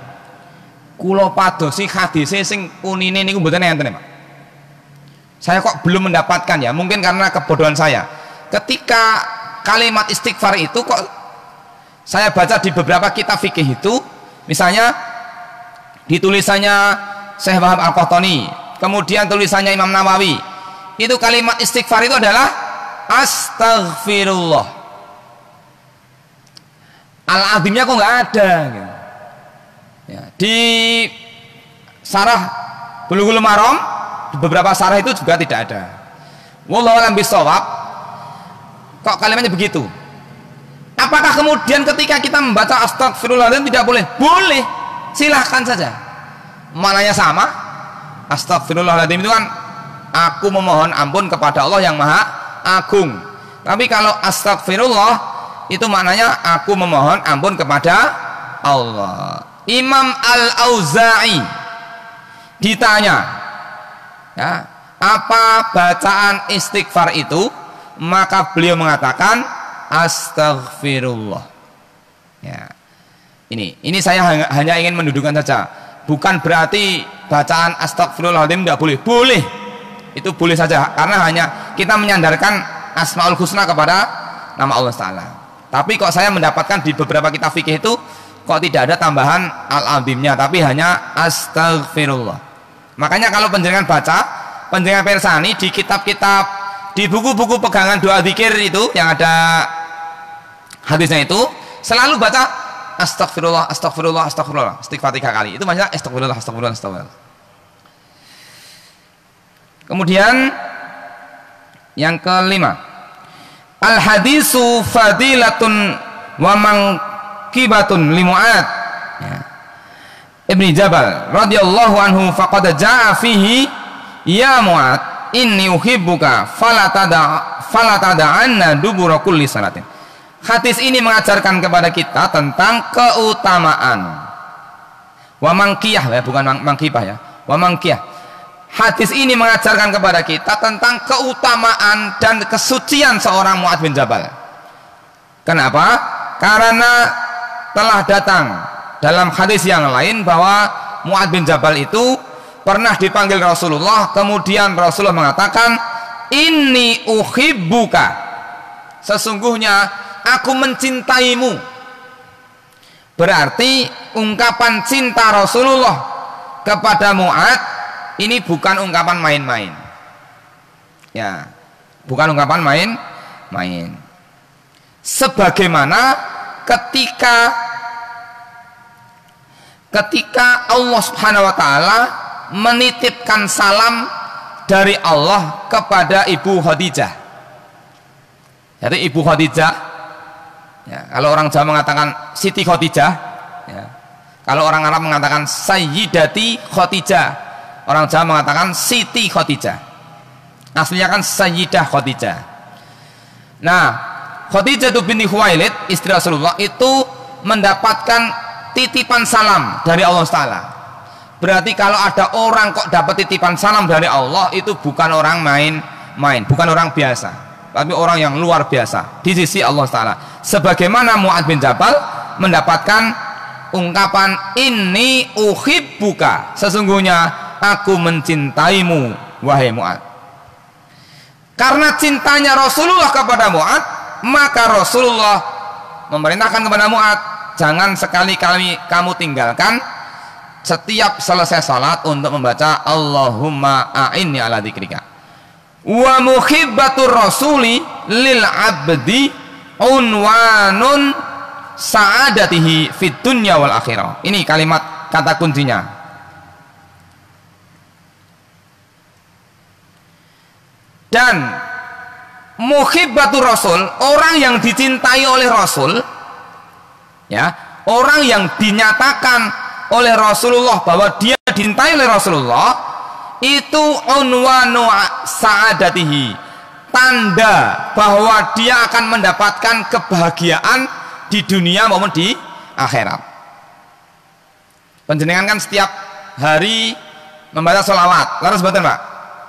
Kula padosi hadise sing unine niku mboten enten, Pak. Saya kok belum mendapatkan, ya, mungkin karena kebodohan saya. Ketika kalimat istighfar itu kok saya baca di beberapa kitab fikih itu, misalnya di tulisannya Syekh Wahab Al-Qahtani, kemudian tulisannya Imam Nawawi, itu kalimat istighfar itu adalah astaghfirullah. Al-azimnya kok nggak ada, gitu. Ya, di Sarah Bulughul Maram, di beberapa sarah itu juga tidak ada. Wallahu a'lam bishawab. Kok kalimatnya begitu? Apakah kemudian ketika kita membaca astagfirullahaladzim tidak boleh? Boleh, silahkan saja. Maknanya sama. Astagfirullahaladzim itu kan aku memohon ampun kepada Allah yang Maha Agung. Tapi kalau astagfirullah itu maknanya aku memohon ampun kepada Allah. Imam Al-Auza'i ditanya, ya, apa bacaan istighfar itu, maka beliau mengatakan astaghfirullah. Ya, ini saya hanya ingin mendudukan saja, bukan berarti bacaan astaghfirullahaladzim tidak boleh. Boleh, itu boleh saja, karena hanya kita menyandarkan asmaul husna kepada nama Allah Ta'ala. Tapi kok saya mendapatkan di beberapa kitab fikih itu kok tidak ada tambahan al-azimnya, tapi hanya astaghfirullah. Makanya kalau penjenengan baca, penjenengan persani di kitab-kitab, di buku-buku pegangan doa zikir itu yang ada hadisnya itu, selalu baca astagfirullah, astagfirullah, astagfirullah, istighfar 3 kali. Itu maksudnya astagfirullah, astagfirullah, astagfirullah. Kemudian yang kelima, al hadisu fadilatun wa manqibatun li Mu'ad Ibni Jabal radhiyallahu anhu faqad jaa fihi ya Mu'ad inni uhibbuka fala tada'anna dubura kulli salatin. Hadis ini mengajarkan kepada kita tentang keutamaan wa mangkiyah ya, bukan mangkibah ya, wa mangkiyah. Hadis ini mengajarkan kepada kita tentang keutamaan dan kesucian seorang Mu'ad bin Jabal. Kenapa? Karena telah datang dalam hadis yang lain bahwa Mu'ad bin Jabal itu pernah dipanggil Rasulullah, kemudian Rasulullah mengatakan, inni uhibbuka, sesungguhnya aku mencintaimu. Berarti ungkapan cinta Rasulullah kepada Mu'ad ini bukan ungkapan main-main ya, bukan ungkapan main-main. Sebagaimana ketika Allah Subhanahu wa ta'ala menitipkan salam dari Allah kepada Ibu Khadijah. Jadi Ibu Khadijah ya, kalau orang Jawa mengatakan Siti Khadijah ya. Kalau orang Arab mengatakan Sayyidati Khadijah, orang Jawa mengatakan Siti Khadijah. Aslinya kan Sayyidah Khadijah. Nah, Khadijah binti Khuwailid istri Rasulullah itu mendapatkan titipan salam dari Allah Ta'ala. Berarti kalau ada orang kok dapat titipan salam dari Allah, itu bukan orang main-main, bukan orang biasa, tapi orang yang luar biasa di sisi Allah Ta'ala. Sebagaimana Mu'ad bin Jabal mendapatkan ungkapan inni uhibbuka, sesungguhnya aku mencintaimu wahai Mu'ad. Karena cintanya Rasulullah kepada Mu'ad, maka Rasulullah memerintahkan kepada Mu'ad, jangan sekali-kali kamu tinggalkan setiap selesai salat untuk membaca Allahumma a'inni ala dzikrika. Wa muhibbatur rasuli lil abdi unwanun sa'adatihi fid dunya wal akhirah. Ini kalimat kata kuncinya. Dan muhibbatur rasul, orang yang dicintai oleh Rasul ya, orang yang dinyatakan oleh Rasulullah bahwa dia dicintai oleh Rasulullah, itu unwanu sa'adatihi, tanda bahwa dia akan mendapatkan kebahagiaan di dunia maupun di akhirat. Panjenengan kan setiap hari membaca sholawat, lalu sebentar Pak.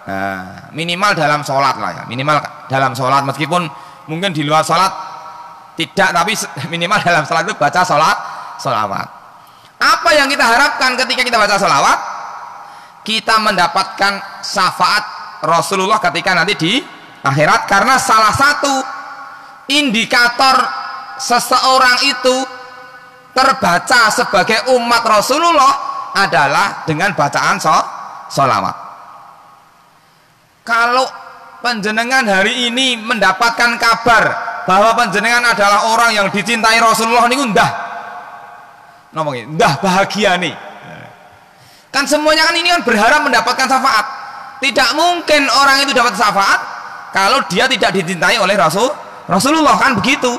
Nah, minimal dalam sholat lah ya, minimal dalam sholat, meskipun mungkin di luar sholat tidak, tapi minimal dalam sholat itu baca sholawat. Apa yang kita harapkan ketika kita baca sholawat? Kita mendapatkan syafaat Rasulullah ketika nanti di akhirat. Karena salah satu indikator seseorang itu terbaca sebagai umat Rasulullah adalah dengan bacaan sholawat. Kalau panjenengan hari ini mendapatkan kabar bahwa panjenengan adalah orang yang dicintai Rasulullah, ini ngomongin dah bahagia nih, kan semuanya kan ini kan berharap mendapatkan syafaat. Tidak mungkin orang itu dapat syafaat kalau dia tidak dicintai oleh Rasulullah, kan begitu.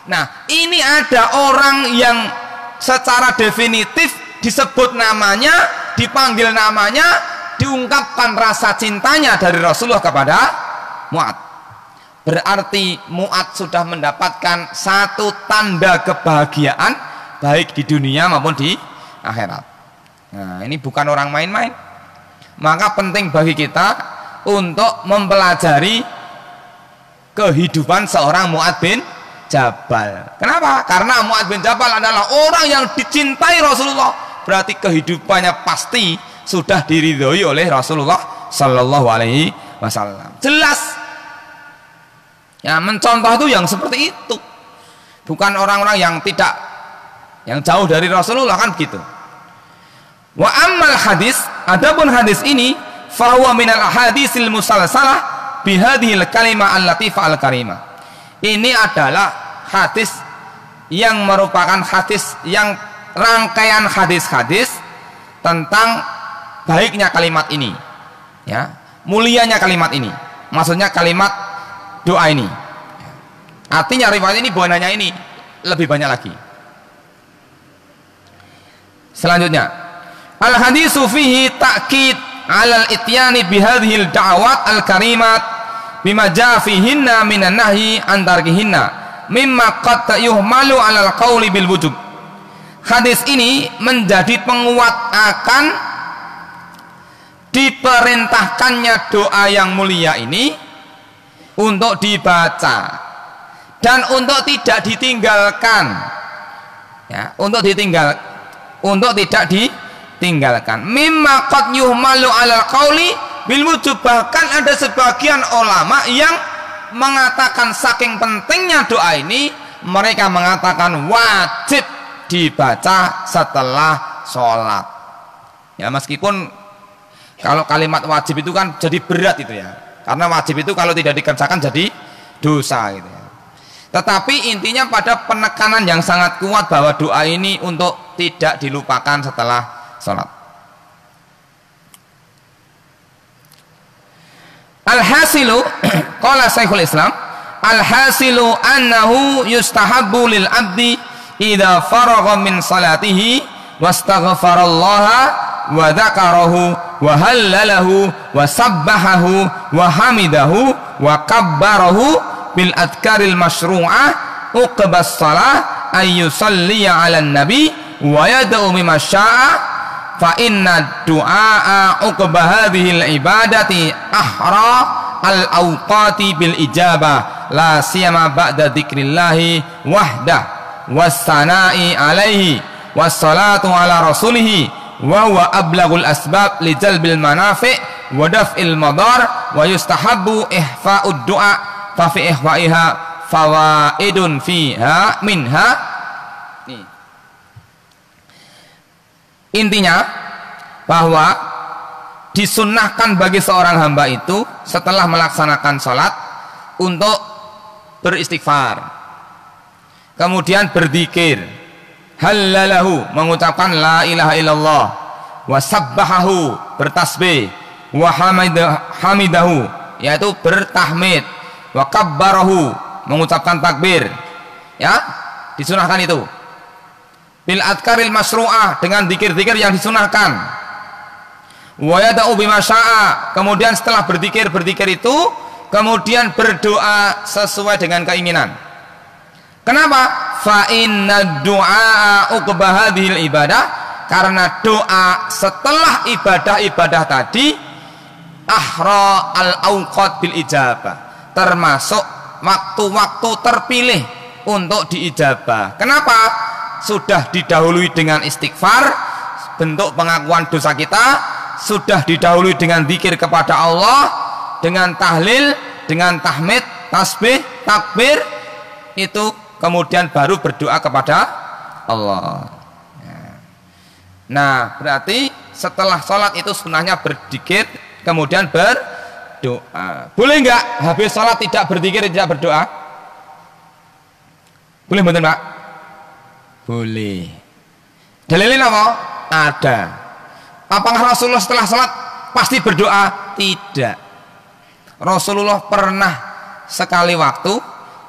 Nah, ini ada orang yang secara definitif disebut namanya, dipanggil namanya, diungkapkan rasa cintanya dari Rasulullah kepada Mu'ad. Berarti Mu'ad sudah mendapatkan satu tanda kebahagiaan baik di dunia maupun di akhirat. Nah, ini bukan orang main-main. Maka penting bagi kita untuk mempelajari kehidupan seorang Mu'ad bin Jabal. Kenapa? Karena Mu'ad bin Jabal adalah orang yang dicintai Rasulullah. Berarti kehidupannya pasti sudah diridhoi oleh Rasulullah Sallallahu Alaihi Wasallam. Jelas. Ya, mencontoh itu yang seperti itu. Bukan orang-orang yang jauh dari Rasulullah, kan begitu. Wa ammal hadis, adapun hadis ini fahuwa minal hadisil musalsalah bihadhil kalimah al-latifah al-karimah. Ini adalah hadis yang merupakan hadis yang rangkaian hadis-hadis tentang baiknya kalimat ini ya, mulianya kalimat ini, maksudnya kalimat doa ini. Artinya riwayat ini bukan hanya ini, lebih banyak lagi. Selanjutnya, al hadisu fihi ta'kid 'alal ityani bihadhil da'awat al karimat bima jaa fihinna minan nahyi an tarkihinna mimma qad yuhmalu 'alal qauli bil wujub. Hadis ini menjadi penguat akan diperintahkannya doa yang mulia ini untuk dibaca dan untuk tidak ditinggalkan, ya, untuk tidak ditinggalkan. Mimma qad yuhmalu 'alal qauli bil wujub. Bahkan ada sebagian ulama yang mengatakan saking pentingnya doa ini, mereka mengatakan wajib dibaca setelah sholat. Ya, meskipun kalau kalimat wajib itu kan jadi berat itu ya, karena wajib itu kalau tidak dikerjakan jadi dosa gitu ya. Tetapi intinya pada penekanan yang sangat kuat bahwa doa ini untuk tidak dilupakan setelah sholat. Al-hasilu qala Syekhul Islam, al-hasilu annahu yustahabbu lil abdi idza faragha min salatihi wastaghfarallaha wa dzakarahu wa hallalahu wa sabbahahu wa hamidahu wa kabbarahu bil adkaril masyru'ah uqbas salah ay yusalli 'alan nabi wa yad'u mimma syaa fa inna du'a uqba hadhil ibadati ahra al awqati bil ijabah la siyama ba'da dzikrillahi wahdah wassana'i alaihi wassalatu ala rasulihi wa huwa ablaghul asbab li jalbil manafi' wa daf'il madar wa yustahabbu ihfa'ud du'a fa fi ihfa'iha fawaidun fiha minha. Intinya bahwa disunnahkan bagi seorang hamba itu setelah melaksanakan sholat untuk beristighfar, kemudian berzikir, hallalahu mengucapkan la ilaha illallah, wa sabbahahu bertasbih, wa hamidahu yaitu bertahmid, wa kabbarahu mengucapkan takbir, ya disunahkan itu. Bil adkaril masru'ah dengan zikir-zikir yang disunahkan. Wa yada'u bima syaa, kemudian setelah berzikir itu kemudian berdoa sesuai dengan keinginan. Kenapa? Fa inna du'a uqba hadhil ibadah, karena doa setelah ibadah-ibadah tadi ahra al auqat bil ijabah, termasuk waktu-waktu terpilih untuk diijabah. Kenapa? Sudah didahului dengan istighfar, bentuk pengakuan dosa kita, sudah didahului dengan zikir kepada Allah, dengan tahlil, dengan tahmid, tasbih, takbir, itu kemudian baru berdoa kepada Allah. Nah, berarti setelah sholat itu sunnahnya berzikir, kemudian berdoa. Boleh nggak habis sholat tidak berzikir, tidak berdoa? Boleh betul Pak? Boleh. Dalilnya apa? Ada. Apakah Rasulullah setelah sholat pasti berdoa? Tidak. Rasulullah pernah sekali waktu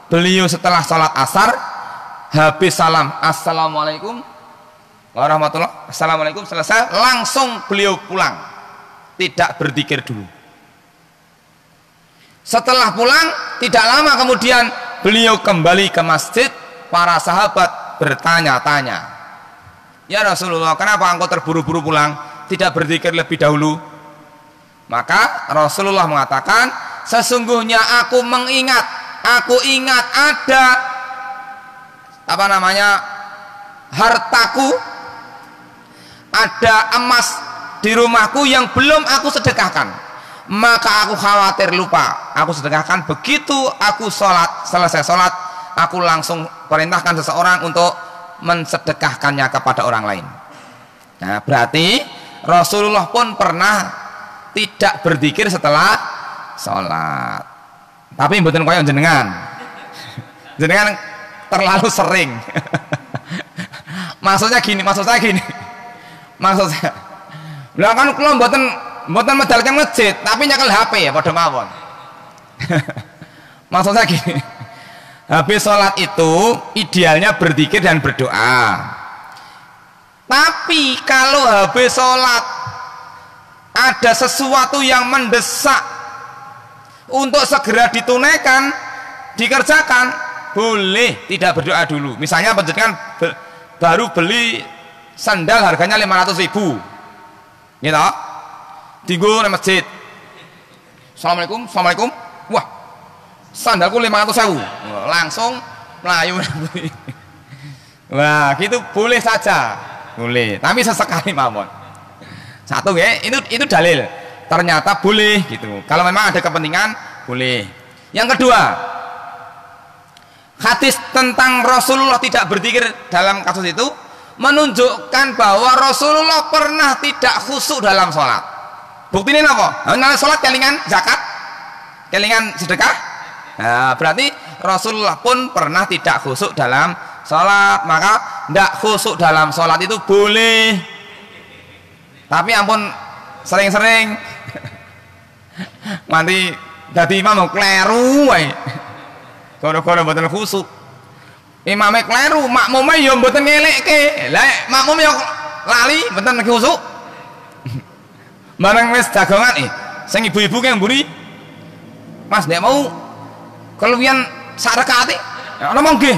beliau setelah sholat asar habis salam assalamualaikum warahmatullah, assalamualaikum, selesai langsung beliau pulang, tidak berzikir dulu. Setelah pulang tidak lama kemudian beliau kembali ke masjid. Para sahabat bertanya-tanya, ya Rasulullah, kenapa engkau terburu-buru pulang, tidak berzikir lebih dahulu? Maka Rasulullah mengatakan, sesungguhnya aku ingat ada hartaku, ada emas di rumahku yang belum aku sedekahkan, maka aku khawatir lupa, aku sedekahkan. Begitu aku selesai sholat, aku langsung perintahkan seseorang untuk mensedekahkannya kepada orang lain. Nah, berarti Rasulullah pun pernah tidak berzikir setelah sholat. Tapi mboten kaya jenengan. Jenengan terlalu sering. Maksudnya gini. Maksudnya, lah kan kula mboten medalkan masjid, tapi nyekel HP ya padha mawon. Maksudnya gini. Habis sholat itu idealnya berzikir dan berdoa. Tapi kalau habis sholat ada sesuatu yang mendesak untuk segera ditunaikan, dikerjakan, boleh tidak berdoa dulu. Misalnya panjenengan baru beli sandal harganya 500.000, gitu, tinggu di masjid. Assalamualaikum, assalamualaikum. Wah, sandalku 500.000, langsung melayu. Wah, gitu boleh saja, boleh. Tapi sesekali mawon. Satu ya, itu dalil. Ternyata boleh gitu. Kalau memang ada kepentingan, boleh. Yang kedua, hadis tentang Rasulullah tidak berzikir dalam kasus itu menunjukkan bahwa Rasulullah pernah tidak khusyuk dalam sholat. Bukti ini apa? Nah, sholat kelingan zakat, kelingan sedekah. Nah, berarti Rasulullah pun pernah tidak khusyuk dalam sholat. Maka tidak khusyuk dalam sholat itu boleh. Tapi ampun sering-sering nanti jadi imam kleru wae. Gara-gara mboten khusyuk. Imame kleru, makmume ya mboten ngelekke. Lah makmum ya lali mboten khusyuk. Bareng wis dagongan sing ibu-ibu ki mburi. Mas nek mau keluwihan sak rakaat ana monggo.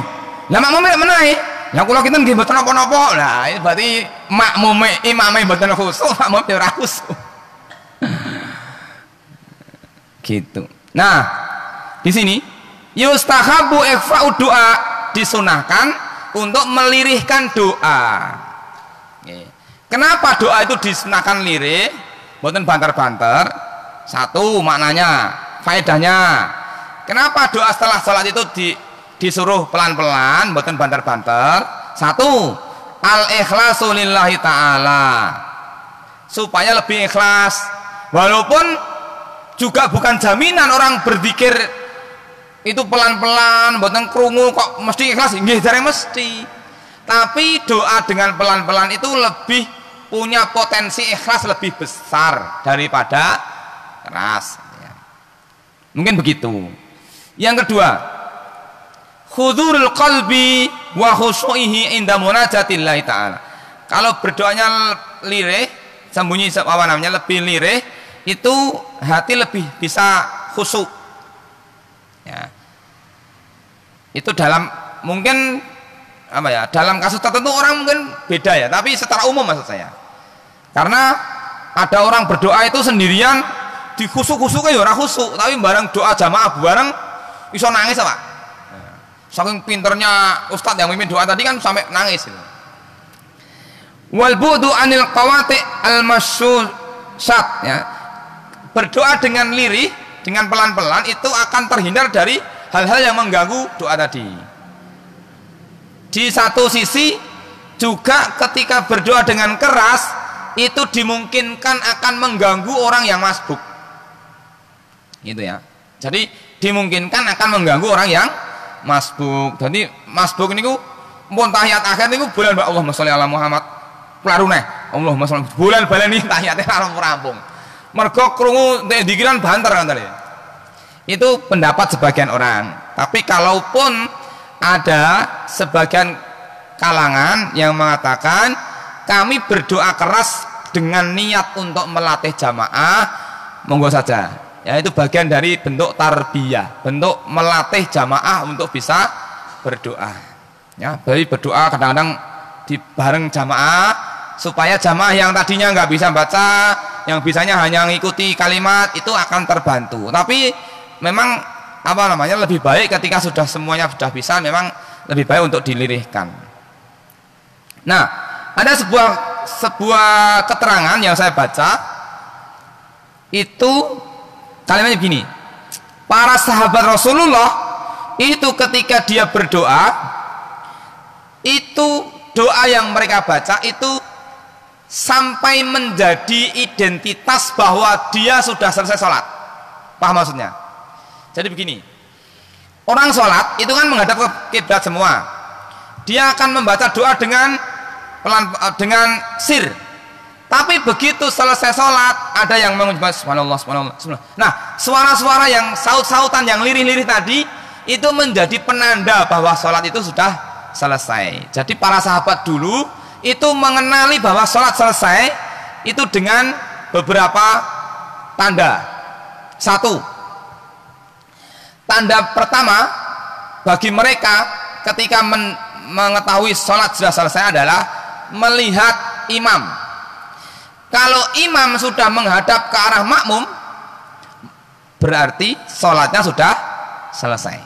Lah makmume menahe. Lah kula kinten nggih mboten napa-napa. Lah itu berarti makmume imame mboten khusyuk, makmume ora khusyuk. Gitu. Nah, di sini yustahabu ikhfa'u doa, disunahkan untuk melirihkan doa. Kenapa doa itu disunahkan lirih, mboten banter-banter? Satu maknanya, faedahnya. Kenapa doa setelah sholat itu disuruh pelan-pelan, mboten banter-banter? Satu, al-ikhlasu lillahi ta'ala, supaya lebih ikhlas. Walaupun juga bukan jaminan orang berzikir itu pelan-pelan, mboten krungu kok mesti ikhlas, nggih jare mesti. Tapi doa dengan pelan-pelan itu lebih punya potensi ikhlas lebih besar daripada keras. Mungkin begitu. Yang kedua, hudurul qalbi wa khusyu'ihi inda munajatillahi ta'ala. Kalau berdoanya lirih, sembunyi apa namanya, lebih lirih, itu hati lebih bisa khusyuk. Ya. Itu dalam mungkin apa ya, dalam kasus tertentu orang mungkin beda ya, tapi secara umum maksud saya. Karena ada orang berdoa itu sendirian di khusuk-khusuknya ya ora khusuk, tapi bareng doa jamaah bareng iso nangis apa? Saking pinternya ustadz yang mimpin doa tadi kan sampai nangis gitu. Wal bu'du anil qawati al masyusat, ya. Berdoa dengan lirih, dengan pelan-pelan itu akan terhindar dari hal-hal yang mengganggu doa tadi. Di satu sisi juga ketika berdoa dengan keras itu dimungkinkan akan mengganggu orang yang masbuk, gitu ya. Jadi dimungkinkan akan mengganggu orang yang masbuk. Jadi masbuk niku mun tahiyat akhir niku bulan Allahumma sholli ala Muhammad pelarune Allahumma sholli bulan baleni tahiyate karo rampung. Mergo krungu dikiran banter kan tadi. Itu pendapat sebagian orang. Tapi kalaupun ada sebagian kalangan yang mengatakan kami berdoa keras dengan niat untuk melatih jamaah, monggo saja. Ya, itu bagian dari bentuk tarbiyah, bentuk melatih jamaah untuk bisa berdoa. Ya, bayi berdoa kadang-kadang di bareng jamaah supaya jamaah yang tadinya nggak bisa baca, yang bisanya hanya mengikuti kalimat itu akan terbantu. Tapi memang apa namanya, lebih baik ketika sudah semuanya sudah bisa, memang lebih baik untuk dilirihkan. Nah, ada sebuah keterangan yang saya baca itu kalimatnya begini. Para sahabat Rasulullah itu ketika dia berdoa, itu doa yang mereka baca itu sampai menjadi identitas bahwa dia sudah selesai sholat. Paham maksudnya? Jadi begini, orang sholat itu kan menghadap ke kiblat semua. Dia akan membaca doa dengan sir. Tapi begitu selesai sholat, ada yang mengucapkan subhanallah, subhanallah, subhanallah. Nah, suara-suara yang saut-sautan yang lirih-lirih tadi itu menjadi penanda bahwa sholat itu sudah selesai. Jadi para sahabat dulu itu mengenali bahwa sholat selesai itu dengan beberapa tanda. Satu, tanda pertama bagi mereka ketika mengetahui sholat sudah selesai adalah melihat imam. Kalau imam sudah menghadap ke arah makmum, berarti sholatnya sudah selesai.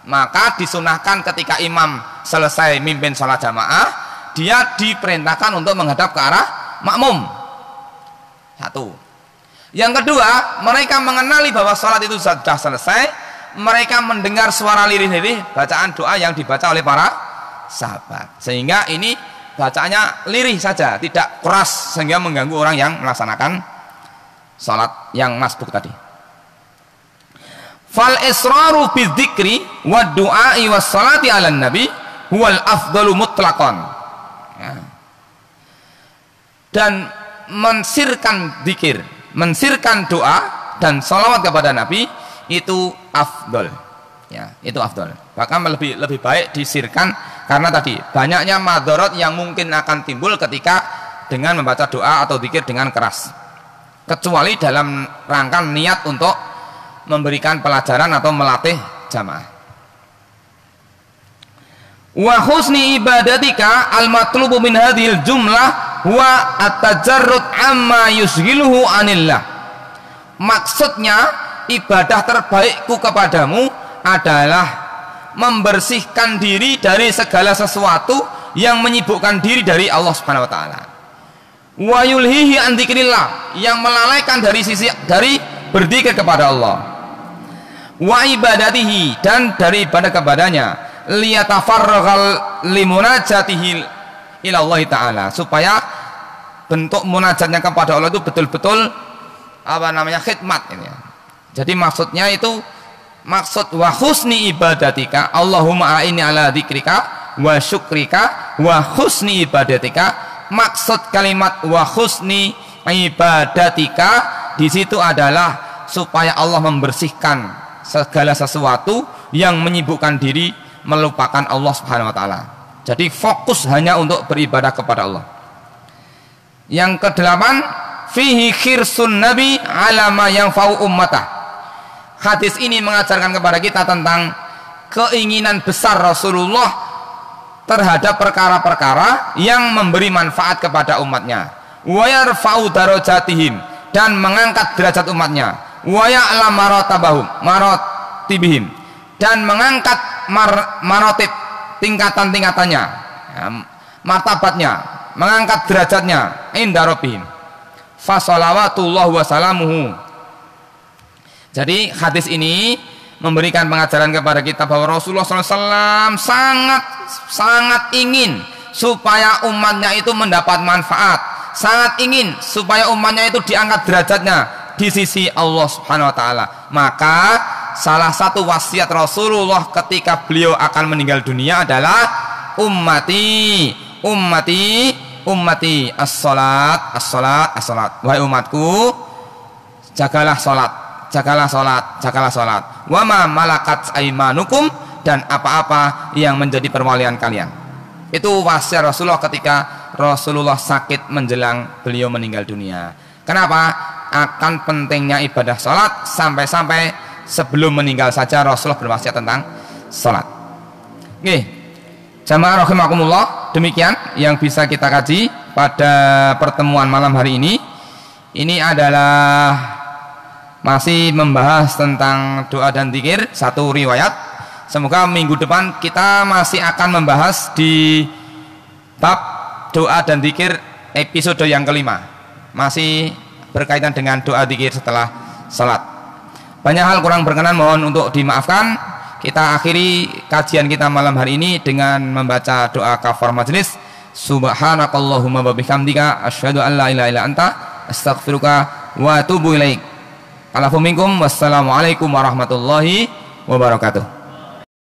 Maka disunahkan ketika imam selesai mimpin sholat jamaah, dia diperintahkan untuk menghadap ke arah makmum. Satu. Yang kedua, mereka mengenali bahwa sholat itu sudah selesai. Mereka mendengar suara lirih-lirih bacaan doa yang dibaca oleh para sahabat, sehingga ini bacaannya lirih saja, tidak keras sehingga mengganggu orang yang melaksanakan sholat yang masbuk tadi. Fal israru bidzikri wa du'ai was salati 'alan nabi huwal afdalu mutlaqan. Ya. Dan mensirkan dzikir, mensirkan doa dan salawat kepada nabi itu afdol. Ya, itu afdol. Bahkan lebih baik disirkan karena tadi banyaknya madharat yang mungkin akan timbul ketika dengan membaca doa atau dzikir dengan keras. Kecuali dalam rangka niat untuk memberikan pelajaran atau melatih jamaah. Wa husni ibadatika al-matlubu min hadhil jumlah wa at-tajarrud amma yusghiluhu anillah. Maksudnya ibadah terbaikku kepadamu adalah membersihkan diri dari segala sesuatu yang menyibukkan diri dari Allah Subhanahu wa taala. Wa yulhihi an dzikrillah, yang melalaikan dari berzikir kepada Allah. Wa ibadatihi, dan dari ibadah kepadanya, liyatafarraghal limunajatihi ila Allah taala, supaya bentuk munajatnya kepada Allah itu betul-betul khidmat ini ya. Jadi maksudnya itu maksud wa husni ibadatika, Allahumma a'inni ala dzikrika wa syukrika wa husni ibadatika. Maksud kalimat wa husni ibadatika di situ adalah supaya Allah membersihkan segala sesuatu yang menyibukkan diri melupakan Allah Subhanahu wa taala. Jadi fokus hanya untuk beribadah kepada Allah. Yang kedelapan, fihi khirsun nabi ala ma yanfa'u ummatah. Hadis ini mengajarkan kepada kita tentang keinginan besar Rasulullah terhadap perkara-perkara yang memberi manfaat kepada umatnya. Wa yarfa'u darajatihim, dan mengangkat derajat umatnya. Wa ya'lam maratibihim, dan mengangkat maratib, tingkatan-tingkatannya, ya, martabatnya, mengangkat derajatnya inda rabbihim. Fa shalawatullah wa salamuhu. Jadi hadis ini memberikan pengajaran kepada kita bahwa Rasulullah SAW sangat ingin supaya umatnya itu mendapat manfaat, sangat ingin supaya umatnya itu diangkat derajatnya di sisi Allah Subhanahu wa taala. Maka salah satu wasiat Rasulullah ketika beliau akan meninggal dunia adalah ummati as-salat. Wahai umatku, jagalah salat. Wa ma malakat aimanukum, dan apa-apa yang menjadi perwalian kalian. Itu wasiat Rasulullah ketika Rasulullah sakit menjelang beliau meninggal dunia. Kenapa? Akan pentingnya ibadah salat, sampai-sampai sebelum meninggal saja Rasulullah berwasiat tentang salat. Oke, jamaah rahimakumullah, demikian yang bisa kita kaji pada pertemuan malam hari ini. Ini adalah masih membahas tentang doa dan zikir, satu riwayat. Semoga minggu depan kita masih akan membahas di bab doa dan zikir episode yang kelima, masih berkaitan dengan doa zikir setelah salat. Banyak hal kurang berkenan, mohon untuk dimaafkan. Kita akhiri kajian kita malam hari ini dengan membaca doa kafar majelis. Subhanakallahumma wa bihamdika asyhadu an la ilaha illa anta astaghfiruka wa atubu ilaik. Alafu minkum, wassalamualaikum warahmatullahi wabarakatuh.